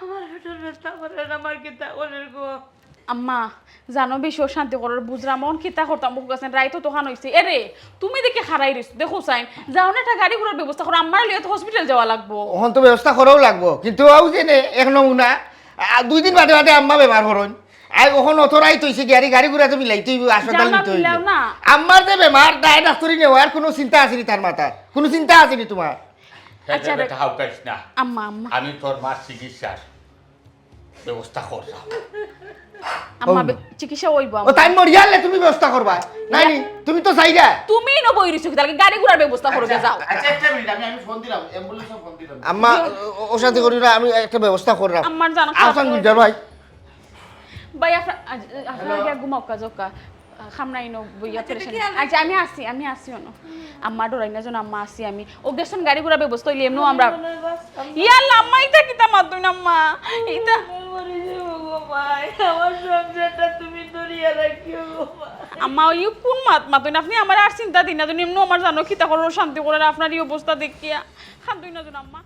আমার পেটের ব্যথা করে আমার কিতা করার গো আম্মা জানো বেশি শান্তি করার বুঝরা মন কিতা করতাম মুখ গেছেন রাইতো তোহান হইছে এরে তুমি দেখে হারাই রইছ দেখো সাইন যাও না একটা গাড়ি ঘোড়ার ব্যবস্থা করো আমার লিয়ে তো হসপিটাল যাওয়া লাগবো ওখান তো ব্যবস্থা করাও লাগবো কিন্তু আও যে এক নমুনা 2 দিন বাদে বাদে আম্মা বেমার হরণ আর ওখান অথরাই তৈছে গাড়ি ঘোড়া তো মিলাই তুই হাসপাতাল নিতে হইল আম্মার যে বেমার দায় ডাক্তারি নেওয়ার কোনো চিন্তা আসেনি তার মাথায় কোনো চিন্তা আসেনি তোমার আচ্ছা বেটা হাউকাইস না আম্মা আম্মা আমি তোর মার চিকিৎসার ব্যবস্থা করলাম আম্মা চিকিৎসা হইব ও তাই মরিয়ালে তুমি ব্যবস্থা করবা নাই তুমি তো চাইরা তুমি ন বই রইছো কি গাড়ি ঘোড়ার ব্যবস্থা করো যাও আচ্ছা একটা মিনিট আমি ফোন দিলাম অ্যাম্বুলেন্সে ফোন দিলাম আম্মা অশান্তি করি না আমি একটা ব্যবস্থা করলাম আম্মার জানো আসান দিদার ভাই ভাই আপনার আগে ঘুমাও কাজকা খামনাই নো বইয়া পেরেছেন আচ্ছা আমি আসি অন আম্মা ডরাই না জন আম্মা আসি আমি ও গেছন গাড়ি ঘোড়া ব্যবস্থা হইলে এমনো আমরা ইয়াল্লা আম্মা ইতা কিতা মাতুই না আম্মা ইতা মরে যাবো গো ভাই আমার সংসারটা তুমি দরিয়া রাখিও গো ভাই আম্মা ইউ কোন মাতুই না আপনি আমার আর চিন্তা দিন না জন এমনো আমার জানো কিতা করো শান্তি করে আপনার এই অবস্থা দেখিয়া খান্দুই না জন আম্মা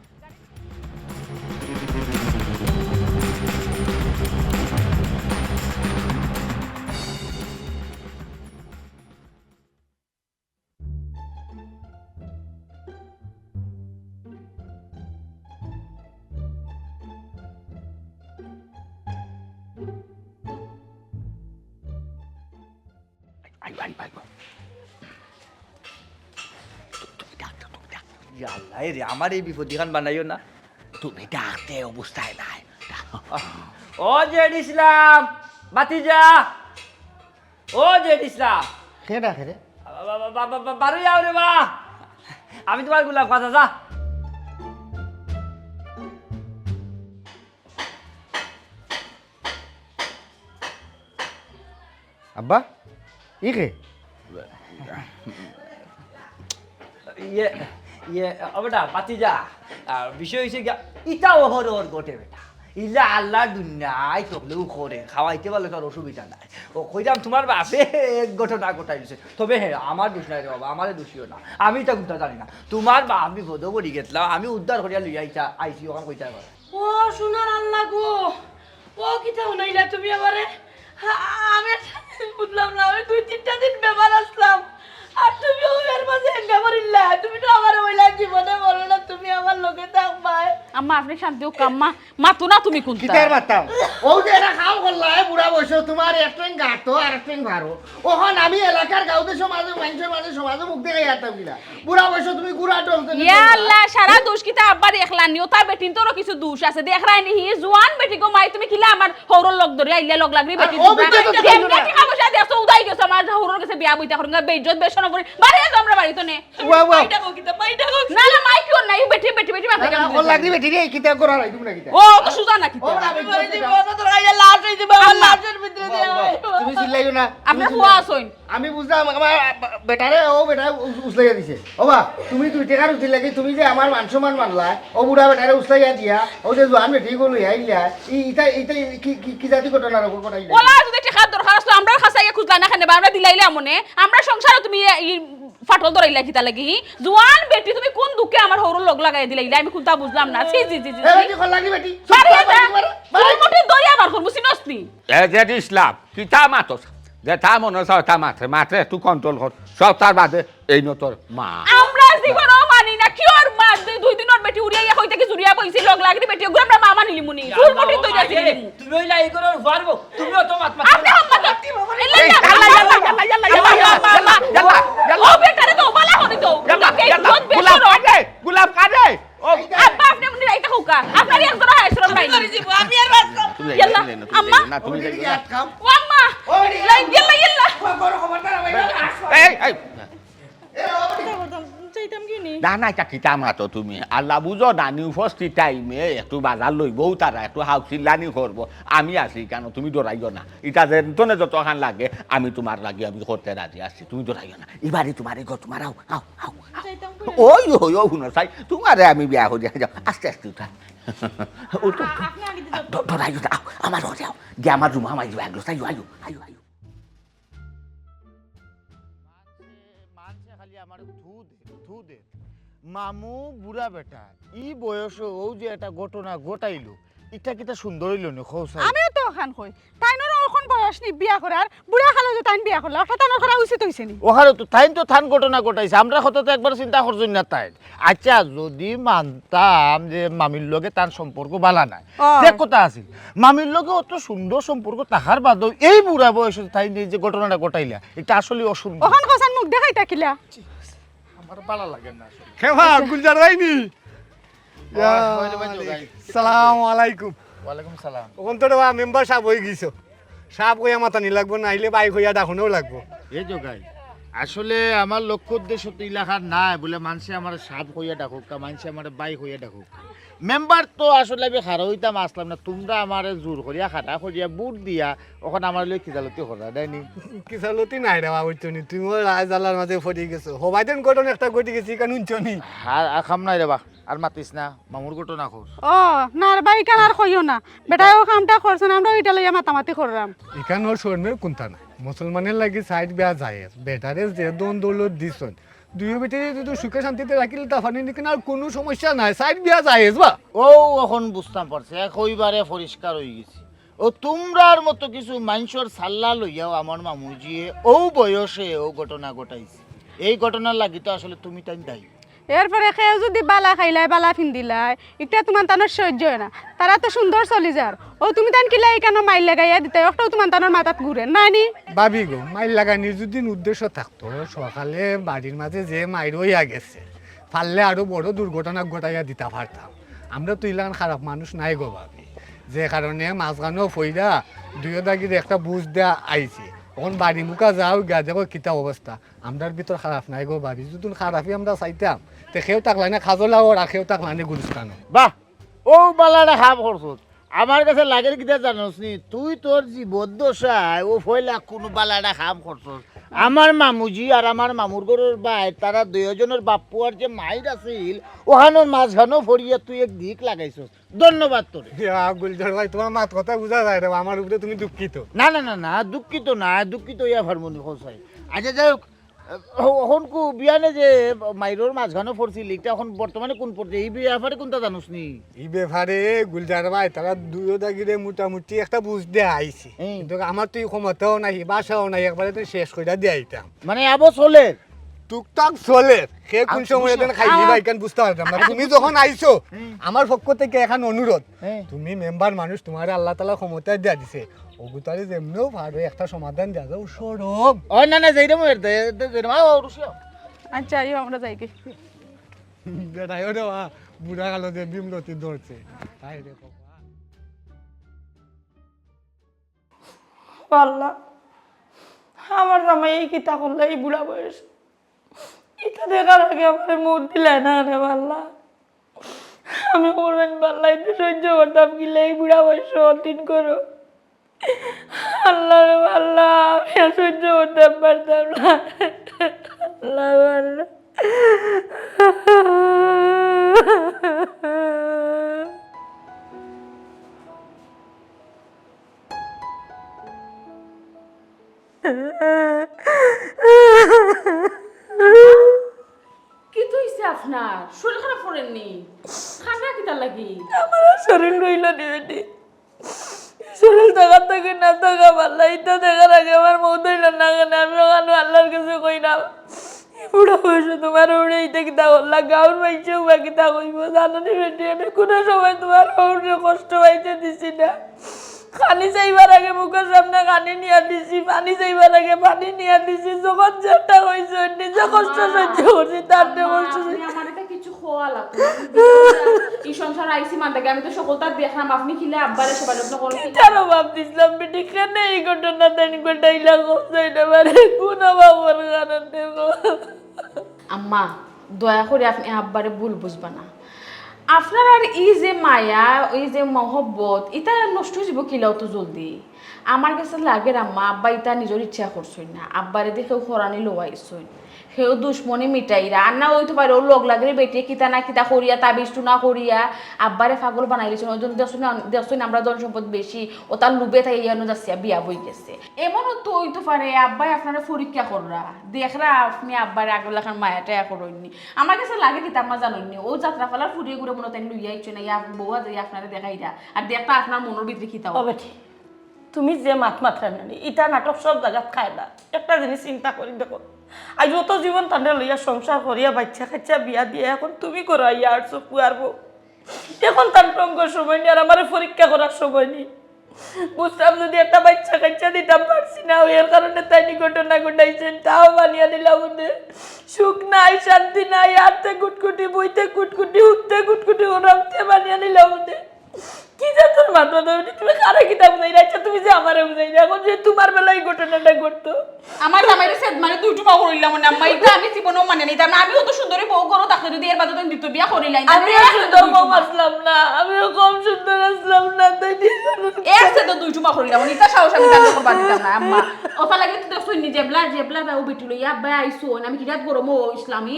আল্লাহ রে আমার এই বিপদ খান বানাইও না তুমি ডাকতে অবস্থায় নাই ও জেড ইসলাম বাতিজা ও জেড ইসলাম খেডা খেরে বারো যাও রে বা আমি তোমার গুলাম কথা যা আব্বা ই কে ইয়ে ইয়ে বেটা বাতিজা বিষয় হয়েছে গিয়া ইটাও হর গোটে বেটা ইলা আল্লাহ দুনিয়ায় তবলেও করে খাওয়াইতে পারলে তোর অসুবিধা নাই ও কইলাম তোমার বাপে এক ঘটনা ঘটাই দিছে তবে হ্যাঁ আমার দোষ নাই রে বাবা আমারে দোষীও না আমি তা উদ্ধার জানি না তোমার বাপ বিপদ করি গেছিলাম আমি উদ্ধার করিয়া লইয়া আইছি ওখান কইতা করে ও সোনার আল্লাহ গো ও কিতা হনাইলা তুমি আমারে আমি বুঝলাম না আমি 2-3টা দিন বেমার আসলাম আর তুমি ওর মাঝে বেমার ইল্লা তুমি তো আমার ওইলা জীবনে বলো না তুমি আমার লগে থাকবা আম্মা আপনি শান্তি হোক আম্মা মাতো না তুমি কোনটা কিতার মাতাম ও যে এটা খাও করলা বুড়া বয়স তোমার একটুন গাতো আর একটুন ভারো ওখান আমি এলাকার গাঁওতে সমাজে মানুষের মাঝে সমাজে মুখ দেখে যাতাম কিনা বুড়া বয়স তুমি গুড়া টলতে ইয়া আল্লাহ সারা দোষ কিতা আব্বা দেখলানি ও তার বেটিন তোরও কিছু দোষ আছে দেখরাই নি হি জওয়ান বেটি গো মাই তুমি কিলা আমার হৌরর লগ ধরে আইলা লগ লাগরি বেটি ও বেটি তো কেমনে কি খাবো সাথে এত উদাই গেছে আমার হৌরর কাছে বিয়া বইতা করঙ্গা বেইজ্জত বেশন করে বাড়ি যাও আমরা বাড়ি তো নে ওয়া ওয়া মাইটা গো কিতা মাইটা গো না না মাই কিও নাই বেটি মাথা কেন ও লাগরি বেটি রে কিতা করা রাই তুমি না কিতা ও তো সুজা না কিতা বাড়ি যাবো না তো আইলা লাশ হই দিবা আমার লাশের ভিতরে দেয়া তুমি চিল্লাইও না আপনি ফুয়া আছইন আমি বুঝলাম আমার বেটারে ও বেটা উসলাইয়া দিছে ও বা তুমি 2 টাকার উঠি লাগি তুমি যে আমার মান সম্মান মানলা ও বুড়া বেটারে উসলাইয়া দিয়া ও যে জোয়ান বেটি গো লই আইলা ইটা কি জাতি ঘটনার উপর করাইলা ওলা যদি টাকা দরকার আসলো আমরা খাসাইয়া খুঁজলা না খানে আমরা দিলাইলে আমনে আমরা সংসারে তুমি ফাটল ধরাইলা কিতা লাগি জওয়ান বেটি তুমি কোন দুঃখে আমার হৌরর লগ লাগাই দিলাইলা আমি কোনটা বুঝলাম না জি জি জি এ বেটি কল লাগি বেটি বাড়ি যা মোটে দরিয়া বার করব সিনসনি এ জেড ইসলাম কিতা মাতস যে তা মনে হয় তা মাত্রে একটু কন্ট্রোল কর সব তার বাদে এই ন তোর মা আমরা জীবনও মানি না কি ওর মা 2 দিনের বেটি উড়িয়া কইতে কি জুরিয়া বইছি লগ লাগি বেটি ওগুলো আমরা মা মানিলি মুনি ফুল মোটে দরিয়া দিলি তুমি ওই লাই করো পারবো তুমিও তো মাত আপনি হাম্মা করতে ও বেটারে তো বালা হনি তো গুলাব কাটে ও আব্বা আপনি মুনি রাইতা হোকা আপনার একজন আইছরম নাই আমি আর বাঁচব ইয়াল্লা আম্মা না তুমি ও আম্মা ইয়াল্লা বড় খবরদার ভাই এই চাইতাম কি নি না এটা কিতা মাতো তুমি আল্লাহ বুঝো নানি উপস্থিত টাইমে একটু বাজার লইবও তারা একটু হাউ চিল্লানি করবো আমি আছি কেন তুমি ডরাইও না এটা যে তোনে যতখান লাগে আমি তোমার লাগে আমি করতে রাজি আছি তুমি ডরাইও না এবারে তোমার গো তোমার আও আও আও ওই ওই ও হুনো চাই তোমারে আমি বিয়া হয়ে যাও আস্তে আস্তে উঠা ডরাইও না আমার ঘরে আও গিয়ে আমার রুমা মাই যাও একলো চাই আয়ো আয়ো আয়ো মানছে খালি আমার থু দে মামু বুড়া বেটা ই বয়স ও যে একটা ঘটনা ঘটাইলো এটা কিটা সুন্দর হইল নি খোসাই আমিও তো ওখান কই তাইনর এখন বয়স নি বিয়া করে আর বুড়া খালো যে তাইন বিয়া করলে অর্থাৎ তাইনর করা উচিত হইছে নি ওখানে তো তাইন তো থান ঘটনা ঘটাইছে আমরা কত তো একবার চিন্তা করছই না তাই আচ্ছা যদি মানতাম যে মামির লগে তার সম্পর্ক বালা নাই যে কথা আছিল মামির লগে অত সুন্দর সম্পর্ক তাহার বাদও এই বুড়া বয়সে তাই যে ঘটনাটা ঘটাইলা এটা আসলে অসুন্দর ওখান কসান মুখ দেখাই তাকিলা আমার ভালো লাগে না আসলে খেমা গুলজার ভাইনি সালাম আলাইকুম ওয়ালাইকুম সালাম ওখান তো মেম্বার সাহেব হয়ে গেছো সাহেব কইয়া মাতানি লাগবো না আইলে বাইক হইয়া ডাকুনেও লাগবো এই যোগাই আসলে আমার লক্ষ্য উদ্দেশ্য তো এলাকার নাই বলে মানুষে আমার সাপ হইয়া ডাকুক মানুষে আমার বাইক হইয়া ডাকুক মেম্বার তো আসলে আমি খারা হইতাম আসলাম না তোমরা আমার জোর করিয়া খাটা করিয়া বুট দিয়া ওখানে আমার লই খিজালতি করা দেয়নি কিসালতি নাই রে বাবু তুমি তুমিও রাজদালার মাঝে ফটি গেছো হবাই দেন ঘটনা একটা ঘটি গেছি কারণ উঞ্চনি আর খাম নাই রে বা আর মাতিস না মামুর ঘটনা খোর ও নার বাই কান আর কইও না বেটাও কামটা করছেন আমরা ওইটা লইয়া মাতামাতি করলাম এখান ওর শর্মের কোনটা না মুসলমানের লাগি সাইড বেয়া যায় বেটারে যে দন দৌলত দিছন দুই বেটারে যদি সুখে শান্তিতে রাখিলে তা ফানি নিকেন আর কোনো সমস্যা নাই সাইড বেয়া যায় বা ও এখন বুঝতাম পারছে কইবারে পরিষ্কার হয়ে গেছি ও তোমরার মতো কিছু মানুষের সাল্লা লইয়াও আমার মামুজিয়ে ও বয়সে ও ঘটনা ঘটাইছে এই ঘটনার লাগি তো আসলে তুমি তাই দায়ী এরপরে খেয়ে যদি বালা খাইলাই বালা ফিন্দিলাই এটা তোমার তানোর সহ্য হয় না তারা তো সুন্দর চলি যার ও তুমি তান কিলাই কেন মাইল লাগাইয়া দিতে একটাও তোমার তানোর মাথাত ঘুরে নানি ভাবি গো মাইল লাগানির যদি উদ্দেশ্য থাকতো সকালে বাড়ির মাঝে যে মাইর হইয়া গেছে পারলে আরো বড় দুর্ঘটনা ঘটাইয়া দিতে পারতাম আমরা তো ইলান খারাপ মানুষ নাই গো ভাবি যে কারণে মাঝখানেও ফইরা দুইও দাগির একটা বুঝ দেয়া আইছি তখন বাড়ি মুখা যাও গা দেখো কিতা অবস্থা আমরার ভিতর খারাপ নাই গো ভাবি যদি খারাপই আমরা চাইতাম তে খেয়েও তাকলানে খাজলাও রাখেও তাকলানে গুরুস্থানো বাহ ও বালাটা খাপ করছত আমার কাছে লাগের কিটা জানোস নি তুই তোর জীবদ্দশায় ও ফয়লা কোনো বালাটা খাপ করছত আমার মামুজি আর আমার মামুর ঘরের ভাই তারা দুইজনের বাপ্পু আর যে মাইর আছিল ওখানোর মাঝখানেও ফরিয়া তুই এক দিক লাগাইছস ধন্যবাদ তোরে গুলজার ভাই তোমার মাত কথা বুঝা যায় রে আমার উপরে তুমি দুঃখিত না না না না দুঃখিত ইয়া ফারমনি খোসাই আচ্ছা যাই হোক এখন কু বিয়ানে যে মাইরোর মাঝখানে পড়ছিল এটা এখন বর্তমানে কোন পড়ছে এই ব্যাপারে কোনটা জানোস নি এই ব্যাপারে গুলজার ভাই তারা দুইও দাগিরে মোটামুটি একটা বুঝ দেয়া আইছি কিন্তু আমার তো এই ক্ষমতাও নাই বাসাও নাই একবারে তো শেষ করে দিয়ে আইতাম মানে আবো চলে টুকটাক চলে সে কোন সময় দেন খাইনি ভাই কেন বুঝতে পারতাম না তুমি যখন আইছো আমার পক্ষ থেকে এখন অনুরোধ তুমি মেম্বার মানুষ তোমার আল্লাহ তাআলা ক্ষমতা দিয়া দিছে ওগুতারে যেমনও ভালো একটা সমাধান দেয়া যাও সরব ও না না যাইরাম যাইরাম ও রুশিয়া আচ্ছা ইও আমরা যাই কি বেটাই রে বুড়া কালো যে বিমলতি ধরছে তাই রে আল্লাহ আমার জামাই এই কিতা করলে এই বুড়া বয়স এটা দেখার আগে আমার মুখ দিলে না রে আল্লাহ আমি বলবেন পাল্লা একটু সহ্য করতাম কিলে এই বুড়া বয়স অতীন করো আল্লাহ রে আল্লাহ আমি আর সহ্য করতে পারতাম না আল্লাহ আল্লাহ কি তো হইছে আপনার শরীর খারাপ করেননি ঠান্ডা কিতা লাগি আমার শরীর রইল দিবেনি শরীর থাকার থেকে না থাকা পারলা এটা দেখার আগে আমার মৌত হইল না কেন আমি ওখানে আল্লাহর কাছে কই না বুড়া বয়সে তোমার উড়ে এইটা কিতা করলা গাউন পাইছেও বা কিতা কইব জানো নি বেটি আমি কোনো সময় তোমার উড়ে কষ্ট পাইতে দিছি না খানি চাইবার আগে মুখের সামনে খানি নিয়ে দিছি পানি চাইবার আগে পানি নিয়ে দিছি যখন যেটা হয়েছে নিজে কষ্ট সহ্য করছি তার কষ্ট আমার এটা কিছু খোয়া লাগতো এই সংসার আইসি মানতে আমি তো সকলটা দেখলাম আপনি খিলে আব্বারে সেবা যত্ন করেন কেন ভাব দিছিলাম বেটি কেন এই ঘটনা তেন ঘটাইলা কইতে পারে কোন বাবার কারণে আম্মা দয়া করে আপনি আব্বারে ভুল বুঝবা না আপনার আর এই যে মায়া এই যে মহব্বত এটা নষ্ট হয়ে যাব কিলাও তো জলদি আমার কাছে লাগে আম্মা আব্বা এটা নিজের ইচ্ছা করছই না আব্বারে দেখেও খরানি লোয়াইছই হেও দুশ্মনী মিটাইরা আর না হইতে পারে ও লোক লাগলে বেটে কিতা না কিতা করিয়া তাবিজটু না করিয়া আব্বারে পাগল বানাই দিয়েছেন ওই জন্য দেখুন আমরা জন সম্পদ বেশি ও তার লুবে তাই ইয়ানো যাচ্ছে বিয়া বই গেছে এমনও তো হইতে পারে আব্বাই আপনারা পরীক্ষা কররা দেখরা আপনি আব্বারে আগলাখান মায়াটা করইনি আমার কাছে লাগে কিতা আমার জানইনি ও যাত্রা ফালার ফুরিয়ে ঘুরে মনে তাই লইয়া ইচ্ছে না ইয়া বউয়া যাই আপনারা দেখাইরা আর দেখতা আপনার মনের ভিতরে খিতা ও বেটি তুমি যে মাথা নানি ইটা নাটক সব জায়গা খায় না একটা জিনিস চিন্তা করি দেখো আজ যত জীবন তান্ডে লইয়া সংসার করিয়া বাচ্চা কাচ্চা বিয়া দিয়ে এখন তুমি করো ইয়া আর চোখ পুয়ারবো এখন তার টঙ্গ সময় নেই আর আমার পরীক্ষা করার সময় নেই বুঝতাম যদি একটা বাচ্চা কাচ্চা দিতাম পারছি না এর কারণে তাই ঘটনা ঘটাইছেন তাও বানিয়ে দিলাম ওদের সুখ নাই শান্তি নাই আটতে কুটকুটি বইতে কুটকুটি উঠতে কুটকুটি ওরামতে বানিয়ে নিলাম ওদের কি যা তোর মাথা ধরে তুমি কারে কিতা বুঝাই আচ্ছা তুমি যে আমারে বুঝাই না এখন যে তোমার বেলায় ঘটনাটা ঘটতো আমার জামাইরে সেদ মানে দুই টুকা করিলাম না আম্মা এটা আমি জীবনেও মানে নাই তার আমিও তো সুন্দরী বউ করো তাকে যদি এর বাদে তুমি দ্বিতীয় বিয়া করিলাই আমি সুন্দর বউ আসলাম না আমিও কম সুন্দর আসলাম না তাই এর সে তো দুই টুকা করিলাম এটা সাহস আমি দাঁড় করবা দিতাম না আম্মা ওটা লাগে তো দেখছো নি জেবলা দাও বেটি লইয়া আব্বা আইছো আমি কিরাত গরম ইসলামী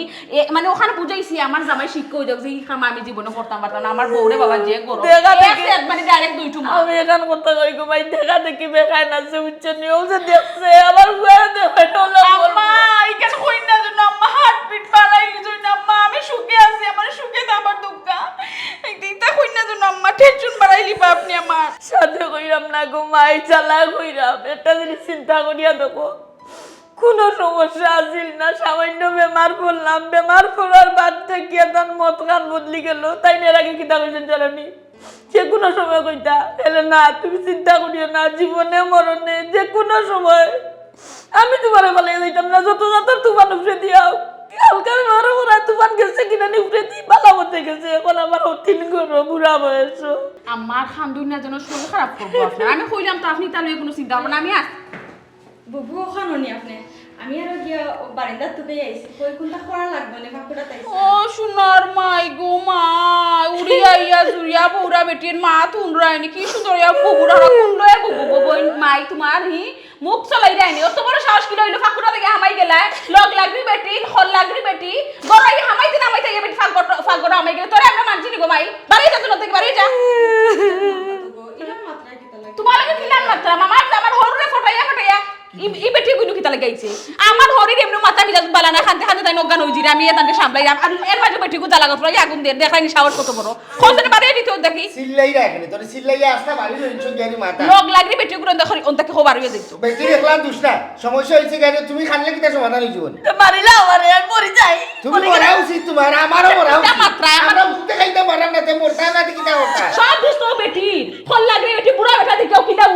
মানে ওখানে বুঝাইছি আমার জামাই শিক্ষা হই যাক যে এই কাম আমি জীবনে করতাম পারতাম না আমার বউরে বাবা যে গরম মানে ডাইরেক্ট দুই টুকা আমি এখন কথা কই গো ভাই দেখা দেখি বেখায় না সে উচ্চ নিয়েও যে দেখছে আবার গুয়া দেখে টলা আম্মা এই কেন কই না জন্য আম্মা হার্টবিট বাড়াই লিজই না আম্মা আমি সুখে আছি আমার সুখে তো আমার দুঃখ এইটা কই না জন্য আম্মা টেনশন বাড়াই লিবা আপনি আমার সাথে কইরাম না গো মাই চালা কইরাম একটা জিনিস চিন্তা করিয়া দেখো কোনো সমস্যা আসিল না সামান্য বেমার পড়লাম বেমার পড়ার বাদ থেকে তার মত কান বদলি গেল তাই এর আগে কিতা কইছেন জানি যে কোনো সময় কইতা এলে না তুমি চিন্তা করিও না জীবনে মরণে যে কোনো সময় আমি তোমার বলে যাইতাম না যত তুফান উপরে দিয়াও হালকা মারো ওরা তুফান গেছে কিনা নি উপরে দি বালা হতে গেছে এখন আমার অতিন করো বুড়া বয়স আমার খান্দুই না যেন শরীর খারাপ করবো আপনার আমি কইলাম তো আপনি তাহলে কোনো চিন্তা করবেন আমি বুবু ওখানো নি আপনি আমি আর গিয়া বারান্দার তুকে আইছি কই কোনটা করা লাগবে না ভাবটা তাই ও সোনার মাই গো মা উড়িয়া ইয়া জুরিয়া পুরা বেটির মা তুনরাইনি কি সুন্দর ইয়া বুবুরা কুন্ডো এ বুবু বই মাই তোমার হি মুখ চলাই রাইনি অত বড় সাহস কি লইলো ফাকুরা থেকে হামাই গেলা লগ লাগরি বেটি হল লাগরি বেটি গরাই হামাইতে নামাইতে গিয়ে বেটি ফাগরা হামাই গেলে তোরে আমরা মানছি নি গো মাই বাড়ি যা তুন থেকে বাড়ি যা ইলার মাত্রা কি তালা তোমার লাগে কিলান মাত্রা আমার হরুরে ফটাইয়া ই বেটি গুনু কিতা লাগাইছে আমার হরির এমনি মাথা মিজাজ বালা না খানতে খানতে তাই নগান হই জিরা আমি এতানকে সামলাইরাম আর এর মাঝে বেটি গু জ্বালা গতরা আগুন দিয়ে দেখাইনি সাহস কত বড় খোঁজে বাড়ি দিতে দেখি সিল্লাই রাখনে তোর সিল্লাই আসতা বাড়ি রইছো জ্ঞানী মাথা লগ লাগরি বেটি গুলো দেখো অন্তকে খবর হইয়া দিত বেটি দেখলা দুষ্টা সমস্যা হইছে কেন তুমি খানলে কিটা সমাধান হই জীবন মারিলা আমারে আর মরি যাই তুমি মরা উচিত তোমার আমারও মরা উচিত মাত্রা আমরা মুখতে খাইতে মরাম না তে মরতা না কিটা হতা সব দুষ্ট বেটি খল লাগরি বেটি বুড়া বেটা দিকেও কিটা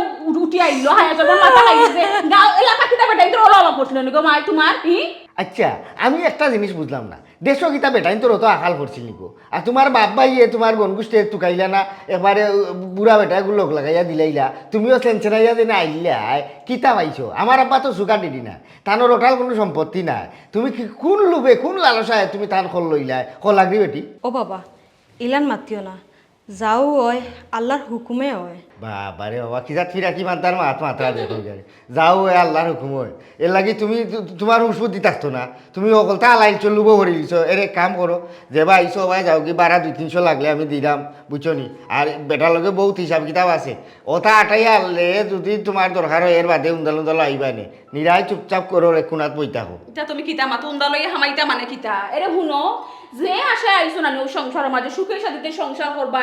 উঠি আইলো হায়া যখন মাথা খাইছে গাও এলাকা কিটা বেটা ইতর ওলা পড়ছিল নি গো মাই তোমার ই আচ্ছা আমি একটা জিনিস বুঝলাম না দেশো কিতা বেটাইন তোর তো আকাল করছিল নিকো আর তোমার বাপ ভাইয়ে তোমার গনগুষ্টে তুকাইলা না এবারে বুড়া বেটা গুলো লোক লাগাইয়া দিলাইলা তুমিও সেঞ্চেরাইয়া দিনে আইলা কিতা পাইছো আমার আব্বা তো সুগার দিদি না তানোর ওটাল কোনো সম্পত্তি নাই তুমি কি কোন লোভে কোন লালসায় তুমি তার খল লইলা খল লাগরি বেটি ও বাবা ইলান মাতিও না যাও হয় আল্লাহর হুকুমে হয় বাবারে বাবা কিজাত ফিরা কি মাতার মাথা দেখো যাও এ আল্লাহর হুকুম হয় এর লাগি তুমি তোমার উসবুদ্ধি থাকতো না তুমি অকলতা আলাইল চলুব ভরি দিছো এর এক কাম করো যে বা আইসো ভাই যাও কি 1200-300 লাগলে আমি দিলাম বুঝছো নি আর বেটার লগে বহুত হিসাব কিতাব আছে ওটা আটাই আনলে যদি তোমার দরকার হয় এর বাদে উন্দাল আইবা নে নিরাই চুপচাপ করো রে কোনাত বই থাকো এটা তুমি কিতা মাতো উন্দালই হামাইতা মানে কিতা এরে হুনো যে আশা আইছো না ও সংসারের মাঝে সুখের সাথে সংসার করবা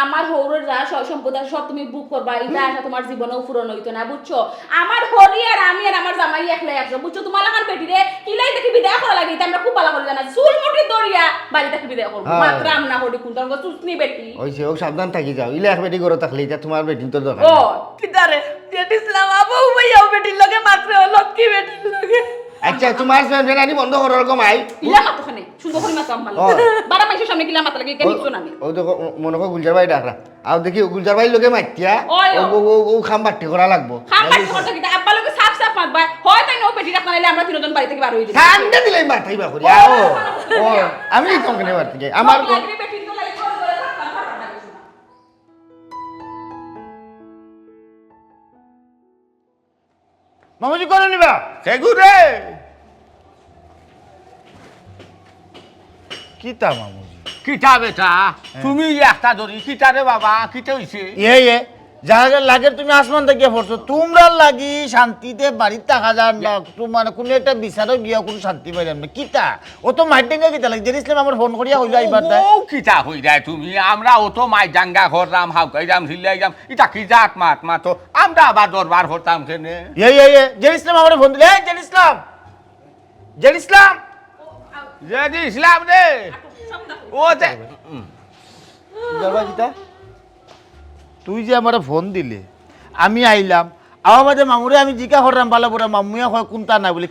আমার হৌরের যা সম্পদ সব তুমি বুক করবা এটা আশা তোমার জীবনেও পূরণ হইতো না বুঝছো আমার হরি আর আমি আর আমার জামাই একলাই আসো বুঝছো তোমার লাগার বেটিরে কিলাই থেকে বিদায় করা লাগে এটা আমরা খুব ভালো করে জানা চুল মুঠি দরিয়া বাড়ি থেকে বিদায় করবো মাত্র আমনা হরি কোন তঙ্গ চুসনি বেটি ওইছে ও সাবধান থাকি যাও ইলে এক বেটি করে থাকলে এটা তোমার বেটি তো দরকার ও কিতারে জেট ইসলাম আবু ভাইয়া বেটির লগে মাত্র লক্ষ্মী বেটির লগে আচ্ছা তোমার ফ্যানি বন্ধ করো রকম আই ইলা মাতো খানে সুন্দর করে মাতো আম্মা বারা মাইশের সামনে কিলা মাতো লাগে কেন নিছো না ও তো মনে কর গুলজার ভাই ডাকরা আও দেখি গুলজার ভাই লোকে মাইতিয়া ও খাম বাটি করা লাগবো খাম বাটি করতে কি আব্বা লোকে সাফ সাফ মাতবা হয় তাই নো বেটি রাখনা নাইলে আমরা তিনজন বাড়ি থেকে বার হই যাই ঠান্ডা দিলাই মাথাইবা করি ও আমি তোমাকে মারতে যাই আমার বেটি তো লাগে করে করে থাকতাম মামাজি করে নিবা সেগুরে কিতা মামুজি কিতা বেটা তুমি একটা ধরি কিতা রে বাবা কিতা হইছে এ যাহাকে লাগে তুমি আসমান থেকে পড়ছো তোমরা লাগি শান্তিতে বাড়িতে থাকা যান না তোমার কোনো একটা বিচারও গিয়া কোনো শান্তি পাইলাম না কিতা ও তো মাইটেঙ্গা কিতা লাগে জেরিসলাম আমার ফোন করিয়া হইলো এইবার ও কিতা হই যায় তুমি আমরা ও তো মাই জাঙ্গা করলাম হাউকাইরাম ঝিল্লাইরাম এটা কি জাত মা তো আমরা আবার দরবার করতাম কেনে এ জেরিসলাম আমার ফোন দিলে জেরিসলাম যদি ইসলাম রে ও যে যাবা কিতা তুই যে আমার ফোন দিলে আমি আইলাম আমার মাঝে মামুরে আমি জিকা করলাম বালা বড়া মামুয়া হয় কোনটা না বলে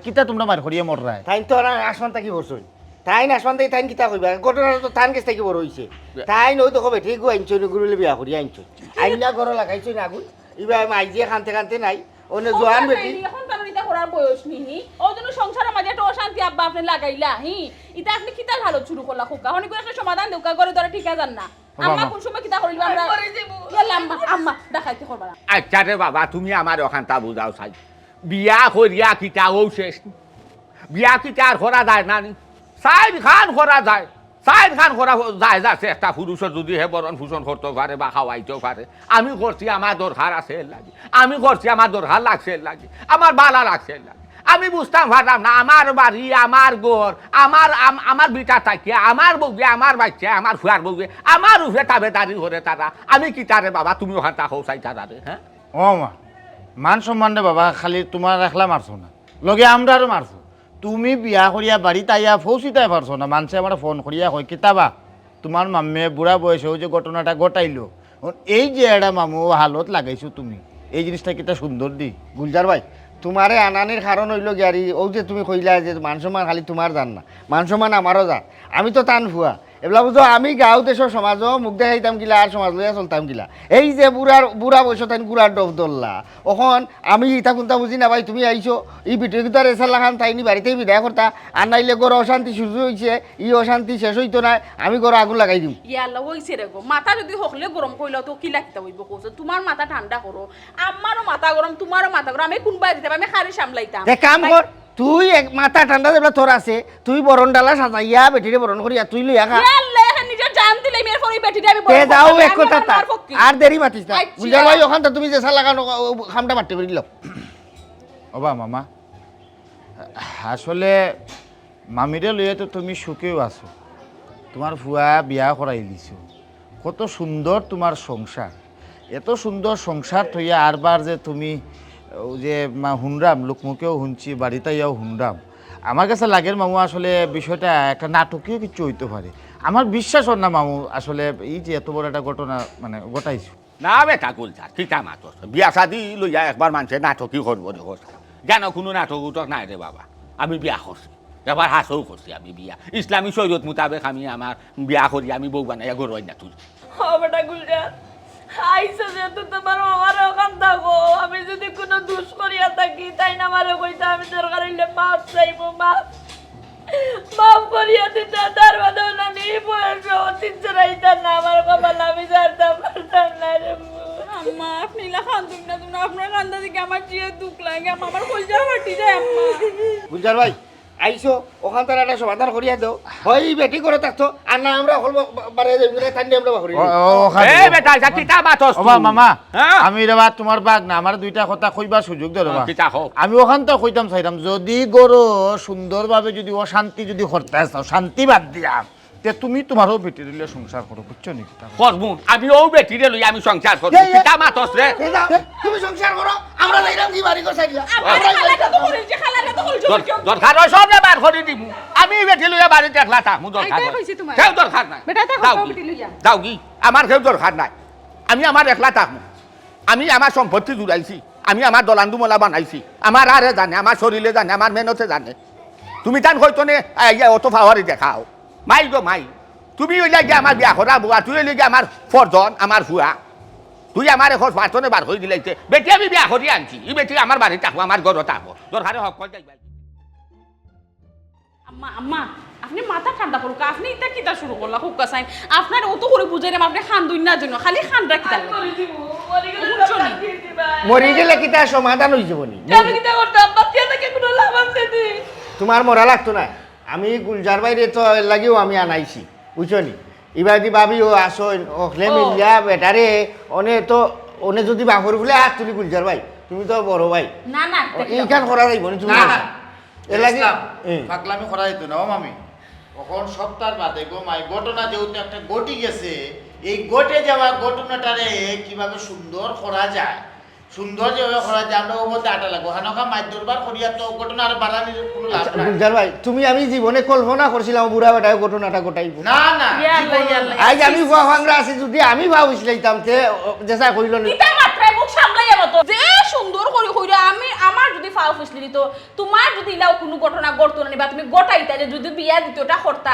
কিতা তোমরা মার করিয়া মর রায় তাই তো আসমান থাকি বসই তাই না আসমান থাকি তাই কিতা কইবা ঘটনা তো তান কেস থাকি বড় হইছে তাই নই তো কবে ঠিক আইনছ গুরুলে বিয়া করিয়া আইনছ আইনা ঘর লাগাইছ না আগুন এবার আমি আইজিয়া খানতে নাই ওনে জোয়ান বেটি এখন তার ইটা করার বয়স নেই ও জন্য সংসারের মাঝে একটা অশান্তি আব্বা আপনি লাগাইলা এটা আপনি কিতা ভালো শুরু করলা খোকা হনি করে একটা সমাধান দেউকা করে ধরে ঠিক আছে না আম্মা কোন সময় কিতা করিবা আমরা গেলাম আম্মা দেখাইতে করবা না আচ্ছা রে বাবা তুমি আমার ওখানটা বুঝাও চাই বিয়া করিয়া কিতা ও শেষ বিয়া কিতা আর করা যায় না সাইড খান করা যায় যাচ্ছে একটা পুরুষের যদি হে বরণ ভূষণ করতে পারে বা খাওয়াইতেও পারে আমি করছি আমার দরকার আছে লাগে আমি করছি আমার দরকার লাগছে লাগে আমার বালা লাগছে লাগে আমি বুঝতাম পারলাম না আমার বাড়ি আমার ঘর আমার বিটা থাকে আমার বউকে আমার বাচ্চা আমার ফুয়ার বউকে আমার উঠে তাবেদারি করে তারা আমি কি তারে বাবা তুমি ওখানটা হও চাই তারা রে হ্যাঁ ও মা মান সম্মান রে বাবা খালি তোমার একলা মারছো না লগে আমরারও মারছো তুমি বিয়া করিয়া বাড়িতে আইয়া ফৌসিতাই পারছো না মানুষে আমার ফোন করিয়া কয় কিতাবা তোমার মাম্মে বুড়া বয়সেও যে ঘটনাটা ঘটাইলো এই যে একটা মামু হালত লাগাইছো তুমি এই জিনিসটা কিতা সুন্দর দি গুলজার ভাই তোমারে আনানির কারণ হইল গিয়ারি ও যে তুমি কইলা যে মান সম্মান খালি তোমার জান না মান সম্মান আমারও জান আমি তো টান ফুয়া এগুলা বুঝো আমি গাঁও দেশের সমাজও মুখ দেখাইতাম গিলা আর সমাজ লইয়া চলতাম গিলা এই যে বুড়া বয়স তাই গুড়ার ডব দল্লা ওখন আমি ইটা কোনটা বুঝি না ভাই তুমি আইছো এই ভিতরে কিন্তু আর এসার লাখান তাইনি বাড়িতেই বিদায় করতা আর নাইলে গড় অশান্তি শুরু হয়েছে ই অশান্তি শেষ হইতো না আমি গড় আগুন লাগাই দিম ইয়াল্লা হইছে রে গো মাথা যদি হকলে গরম কইলো তো কি লাগতে হইব কইছো তোমার মাথা ঠান্ডা করো আমারও মাথা গরম তোমারও মাথা গরম আমি কোনবা দিতে আমি খালি সামলাইতাম কাম কর তুই এক মাথা ঠান্ডা যেগুলা তোর আছে তুই বরণ ডালা সাজাইয়া বেটিরে বরণ করিয়া তুই লইয়া খা নিজের জান দিলে মেয়ের ফরি বেটিটা আমি তে যাও এক কথা আর দেরি মাতিস না বুঝা ভাই ওখানটা তুমি যে লাগানো খামটা মারতে পারিল ওবা মামা আসলে মামিরে লইয়া তো তুমি সুখেও আছো তোমার ফুয়া বিয়া করাই দিছো কত সুন্দর তোমার সংসার এত সুন্দর সংসার থইয়া আরবার যে তুমি ও যে হুনরাম লোকমুখেও শুনছি বাড়িতেও হুনরাম আমার কাছে লাগের মামু আসলে বিষয়টা একটা নাটকীয় কিছু হইতে পারে আমার বিশ্বাস হয় না মামু আসলে এই যে এত বড় একটা ঘটনা মানে ঘটাইছো না বেটা গুলজার কিতা মাতস বিয়া শাদি লইয়া একবার মানুষের নাটকই করবো রে যেন কোনো নাটক উটক নাই রে বাবা আমি বিয়া করছি এবার হাসও করছি আমি বিয়া ইসলামী শরীয়ত মোতাবেক আমি আমার বিয়া করি আমি বউ বানাইয়া গরুই না তুই বেটা গুলজার আইসা যেহেতু তোমার আমার ওখান থাকো আমি যদি কোনো দুষ করিয়া থাকি তাই না আমারও কইতা আমি দরকার হইলে মাফ চাইবো মাফ করিয়া দিতা তার বাদেও না নিয়ে বয়সে অতীত চড়াইতা না আমার কপাল আমি জানতাম পারতাম না রে আম্মা আপনি লা খান্দুন না তুমি আপনার কান্দা দিকে আমার জিয়ে দুঃখ লাগে আমার কলজা ফাটি যায় আম্মা গুলজার ভাই আইসো ওখান থেকে একটা সমাধান করিয়া দাও হয় বেটি করে থাকতো আর না আমরা হল বারে ঠান্ডি আমরা করি এই বেটা যা কিতা মাতস ওবা মামা আমি রে বাদ তোমার বাগ না আমার দুইটা কথা কইবার সুযোগ দাও রে বাবা কিতা হোক আমি ওখান থেকে কইতাম চাইতাম যদি গরো সুন্দরভাবে যদি অশান্তি যদি করতে চাও শান্তি বাদ দিয়া তে তুমি তোমারও বেটি দিলে সংসার করো বুঝছো নি করবো আমি ও বেটিরে লই আমি সংসার করব কিতা মাতস রে তুমি সংসার করো আমরা যাইলাম কি বাড়ি করে সাইডলা দরকার হয় সব বার করে দিব আমি বেটি লইয়া বাড়িতে একলা থাকমু দরকার কেউ দরকার নাই যাও কি আমার কেউ দরকার নাই আমি আমার একলা থাকমু আমি আমার সম্পত্তি জুড়াইছি আমি আমার দলান্দুমলা বানাইছি আমার আরে জানে আমার শরীরে জানে আমার মেহনতে জানে তুমি তান হয়তো নে অত ফাওয়ারি দেখাও মাই গো মাই তুমি ওই লাগে আমার বিয়া করা বুয়া তুই ওই লাগে আমার ফরজন আমার ফুয়া তুই আমার এখন বার্তনে বার হয়ে দিলাইতে বেটি আমি বিয়া করি আনছি এই বেটি আমার বাড়ি থাকবো আমার ঘরও থাকবো দরকারে হক করে যাইবা আম্মা আম্মা আপনি মাথা ঠান্ডা করুক আপনি এটা কিতা শুরু করলা হুক্কা সাইন আপনার অত করে বুঝাইলাম আপনি খান দুই না জন্য খালি খান রাখি তাহলে মরি গেলে কিতা সমাধান হয়ে যাব নি আমি কিতা করতাম বাচ্চা থেকে কোনো লাভ আছে দি তোমার মরা লাগতো না আমি গুলজার বাইরে তো এর লাগেও আমি আনাইছি বুঝছো নি এবার দি ভাবিও আসন ওখলে মিলিয়া বেটারে অনে যদি বাহর বলে হাত তুলি গুলজার ভাই তুমি তো বড় ভাই না না এইখান করা যাইব না তুমি এর লাগে পাগলামি করা যেত না ও মামি কখন সপ্তাহ বাদে গো মাই ঘটনা যেহেতু একটা ঘটি গেছে এই ঘটে যাওয়া ঘটনাটারে কিভাবে সুন্দর করা যায় সুন্দর যেভাবে করা যায় আমরা ওর মধ্যে আটা লাগবো হানকা মাছ দরবার করিয়া তো ঘটনা আর বাড়ানির কোনো লাভ নাই গুলজার ভাই তুমি আমি জীবনে কল্পনা করছিলাম বুড়া বেটায় ঘটনাটা ঘটাইব না না আজ আমি ভাঙরা আছি যদি আমি ভাবিছিলাম তে যেসা কইল না এটা মাত্রায় মুখ সামলাই যাব তো যে সুন্দর করে কইরা আমি আমার যদি ফাও ফসলি দিত তোমার যদি ইলাও কোনো ঘটনা ঘটতো না বা তুমি গোটাইতা যে যদি বিয়া দিত ওটা করতা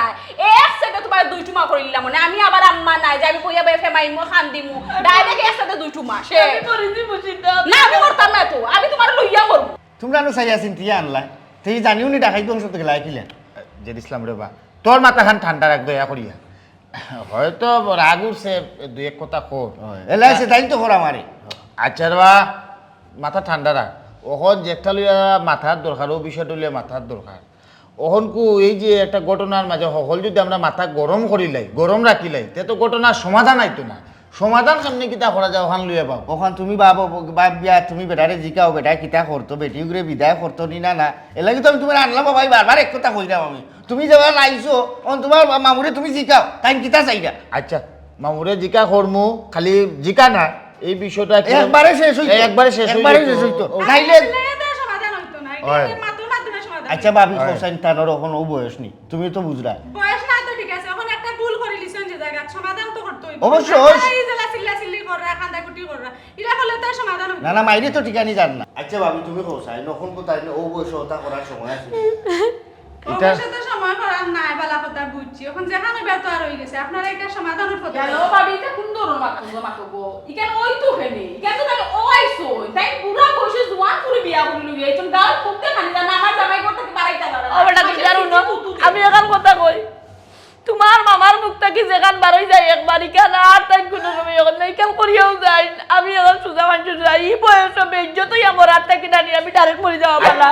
এক সেটা তোমার দুই টুমা করিলাম মানে আমি আবার আম্মা নাই যে আমি কইয়া বে ফেমাইমু খান দিমু ডাইরেক্ট এক সাথে দুই টুমা সে আমি পরিজি বুঝিতা না আমি করতাম না তো আমি তোমার লইয়া করব তোমরা নো চাই আছেন তিয়া আনলা তুই জানিও নি ডাকাই বংশ থেকে লাইকিলেন যে ইসলাম রে বা তোর মাথা খান ঠান্ডা রাখ দয়া করিয়া হয়তো রাগ উঠছে দুই এক কথা কর এলাইছে তাই তো করা মারে আচ্ছা বা মাথা ঠান্ডা রাখ ওখন যেটা লইয়া মাথার দরকার ও বিষয়টা লইয়া মাথার দরকার ওখন কু এই যে একটা ঘটনার মাঝে সকল যদি আমরা মাথা গরম করিলাই গরম রাখিলাই তে তো ঘটনার সমাধান আইতো না সমাধান কেমনি কিতা করা যায় ওখান লইয়া পাও ওখান তুমি বাপ বিয়া তুমি বেটারে জিকাও বেটা কিতা করতো বেটি ঘুরে বিদায় করতো নি না না এলাকি তো আমি তোমার আনলাম ভাই বারবার এক কথা কইলাম আমি তুমি যাবা লাইছো তোমার মামুরে তুমি জিকাও তাই কিতা চাইরা আচ্ছা মামুরে জিকা করমু খালি জিকা না এই বিষয়টা একবারে শেষ হইতো একবারে শেষ হইতো নাইলে সমাধান হইতো না হয়। এটা মাত্র মাধ্যমে সমাধান আচ্ছা ভাবি হোসাইন তানোর এখন ও বয়স নি তুমি তো বুঝরা বয়স না তো ঠিক আছে এখন একটা ভুল করে লিছেন যে জায়গা সমাধান তো করতে হইব অবশ্যই। এই জেলা চিল্লি করা কান্দা কুটি করা এটা হলে তো সমাধান হইব না না মাইরে তো ঠিকানি জান না আচ্ছা ভাবি তুমি হোসাইন এখন কোথায় ও বয়স ওটা করার সময় আছে এটা তো সময় করার নাই বালা কথা বুঝছি এখন যেখানে ব্যর্থ আর হয়ে গেছে আপনারা একটা সমাধানের পথে গেল ভাবি এটা সুন্দর মাতো গো ইকেন ওই তো হেনে ইকেন তো তাহলে ও আইছো তাই পুরা বসে জোয়ান করে বিয়া করি লই এইজন গাল খুবতে খানি না আমার জামাই করতে পারাইতা পারে ও বেটা তুই জানো না আমি এখন কথা কই তোমার মামার মুখটা কি যেখান বারই যায় একবারই কেন আর তাই কোনো সময় এখন নাই কেন করিয়াও যাই আমি এখন সুজা মানুষ যাই এই বয়স বেজ্জতই আমার আর তাকে জানি আমি ডাইরেক্ট মরে যাওয়া পালা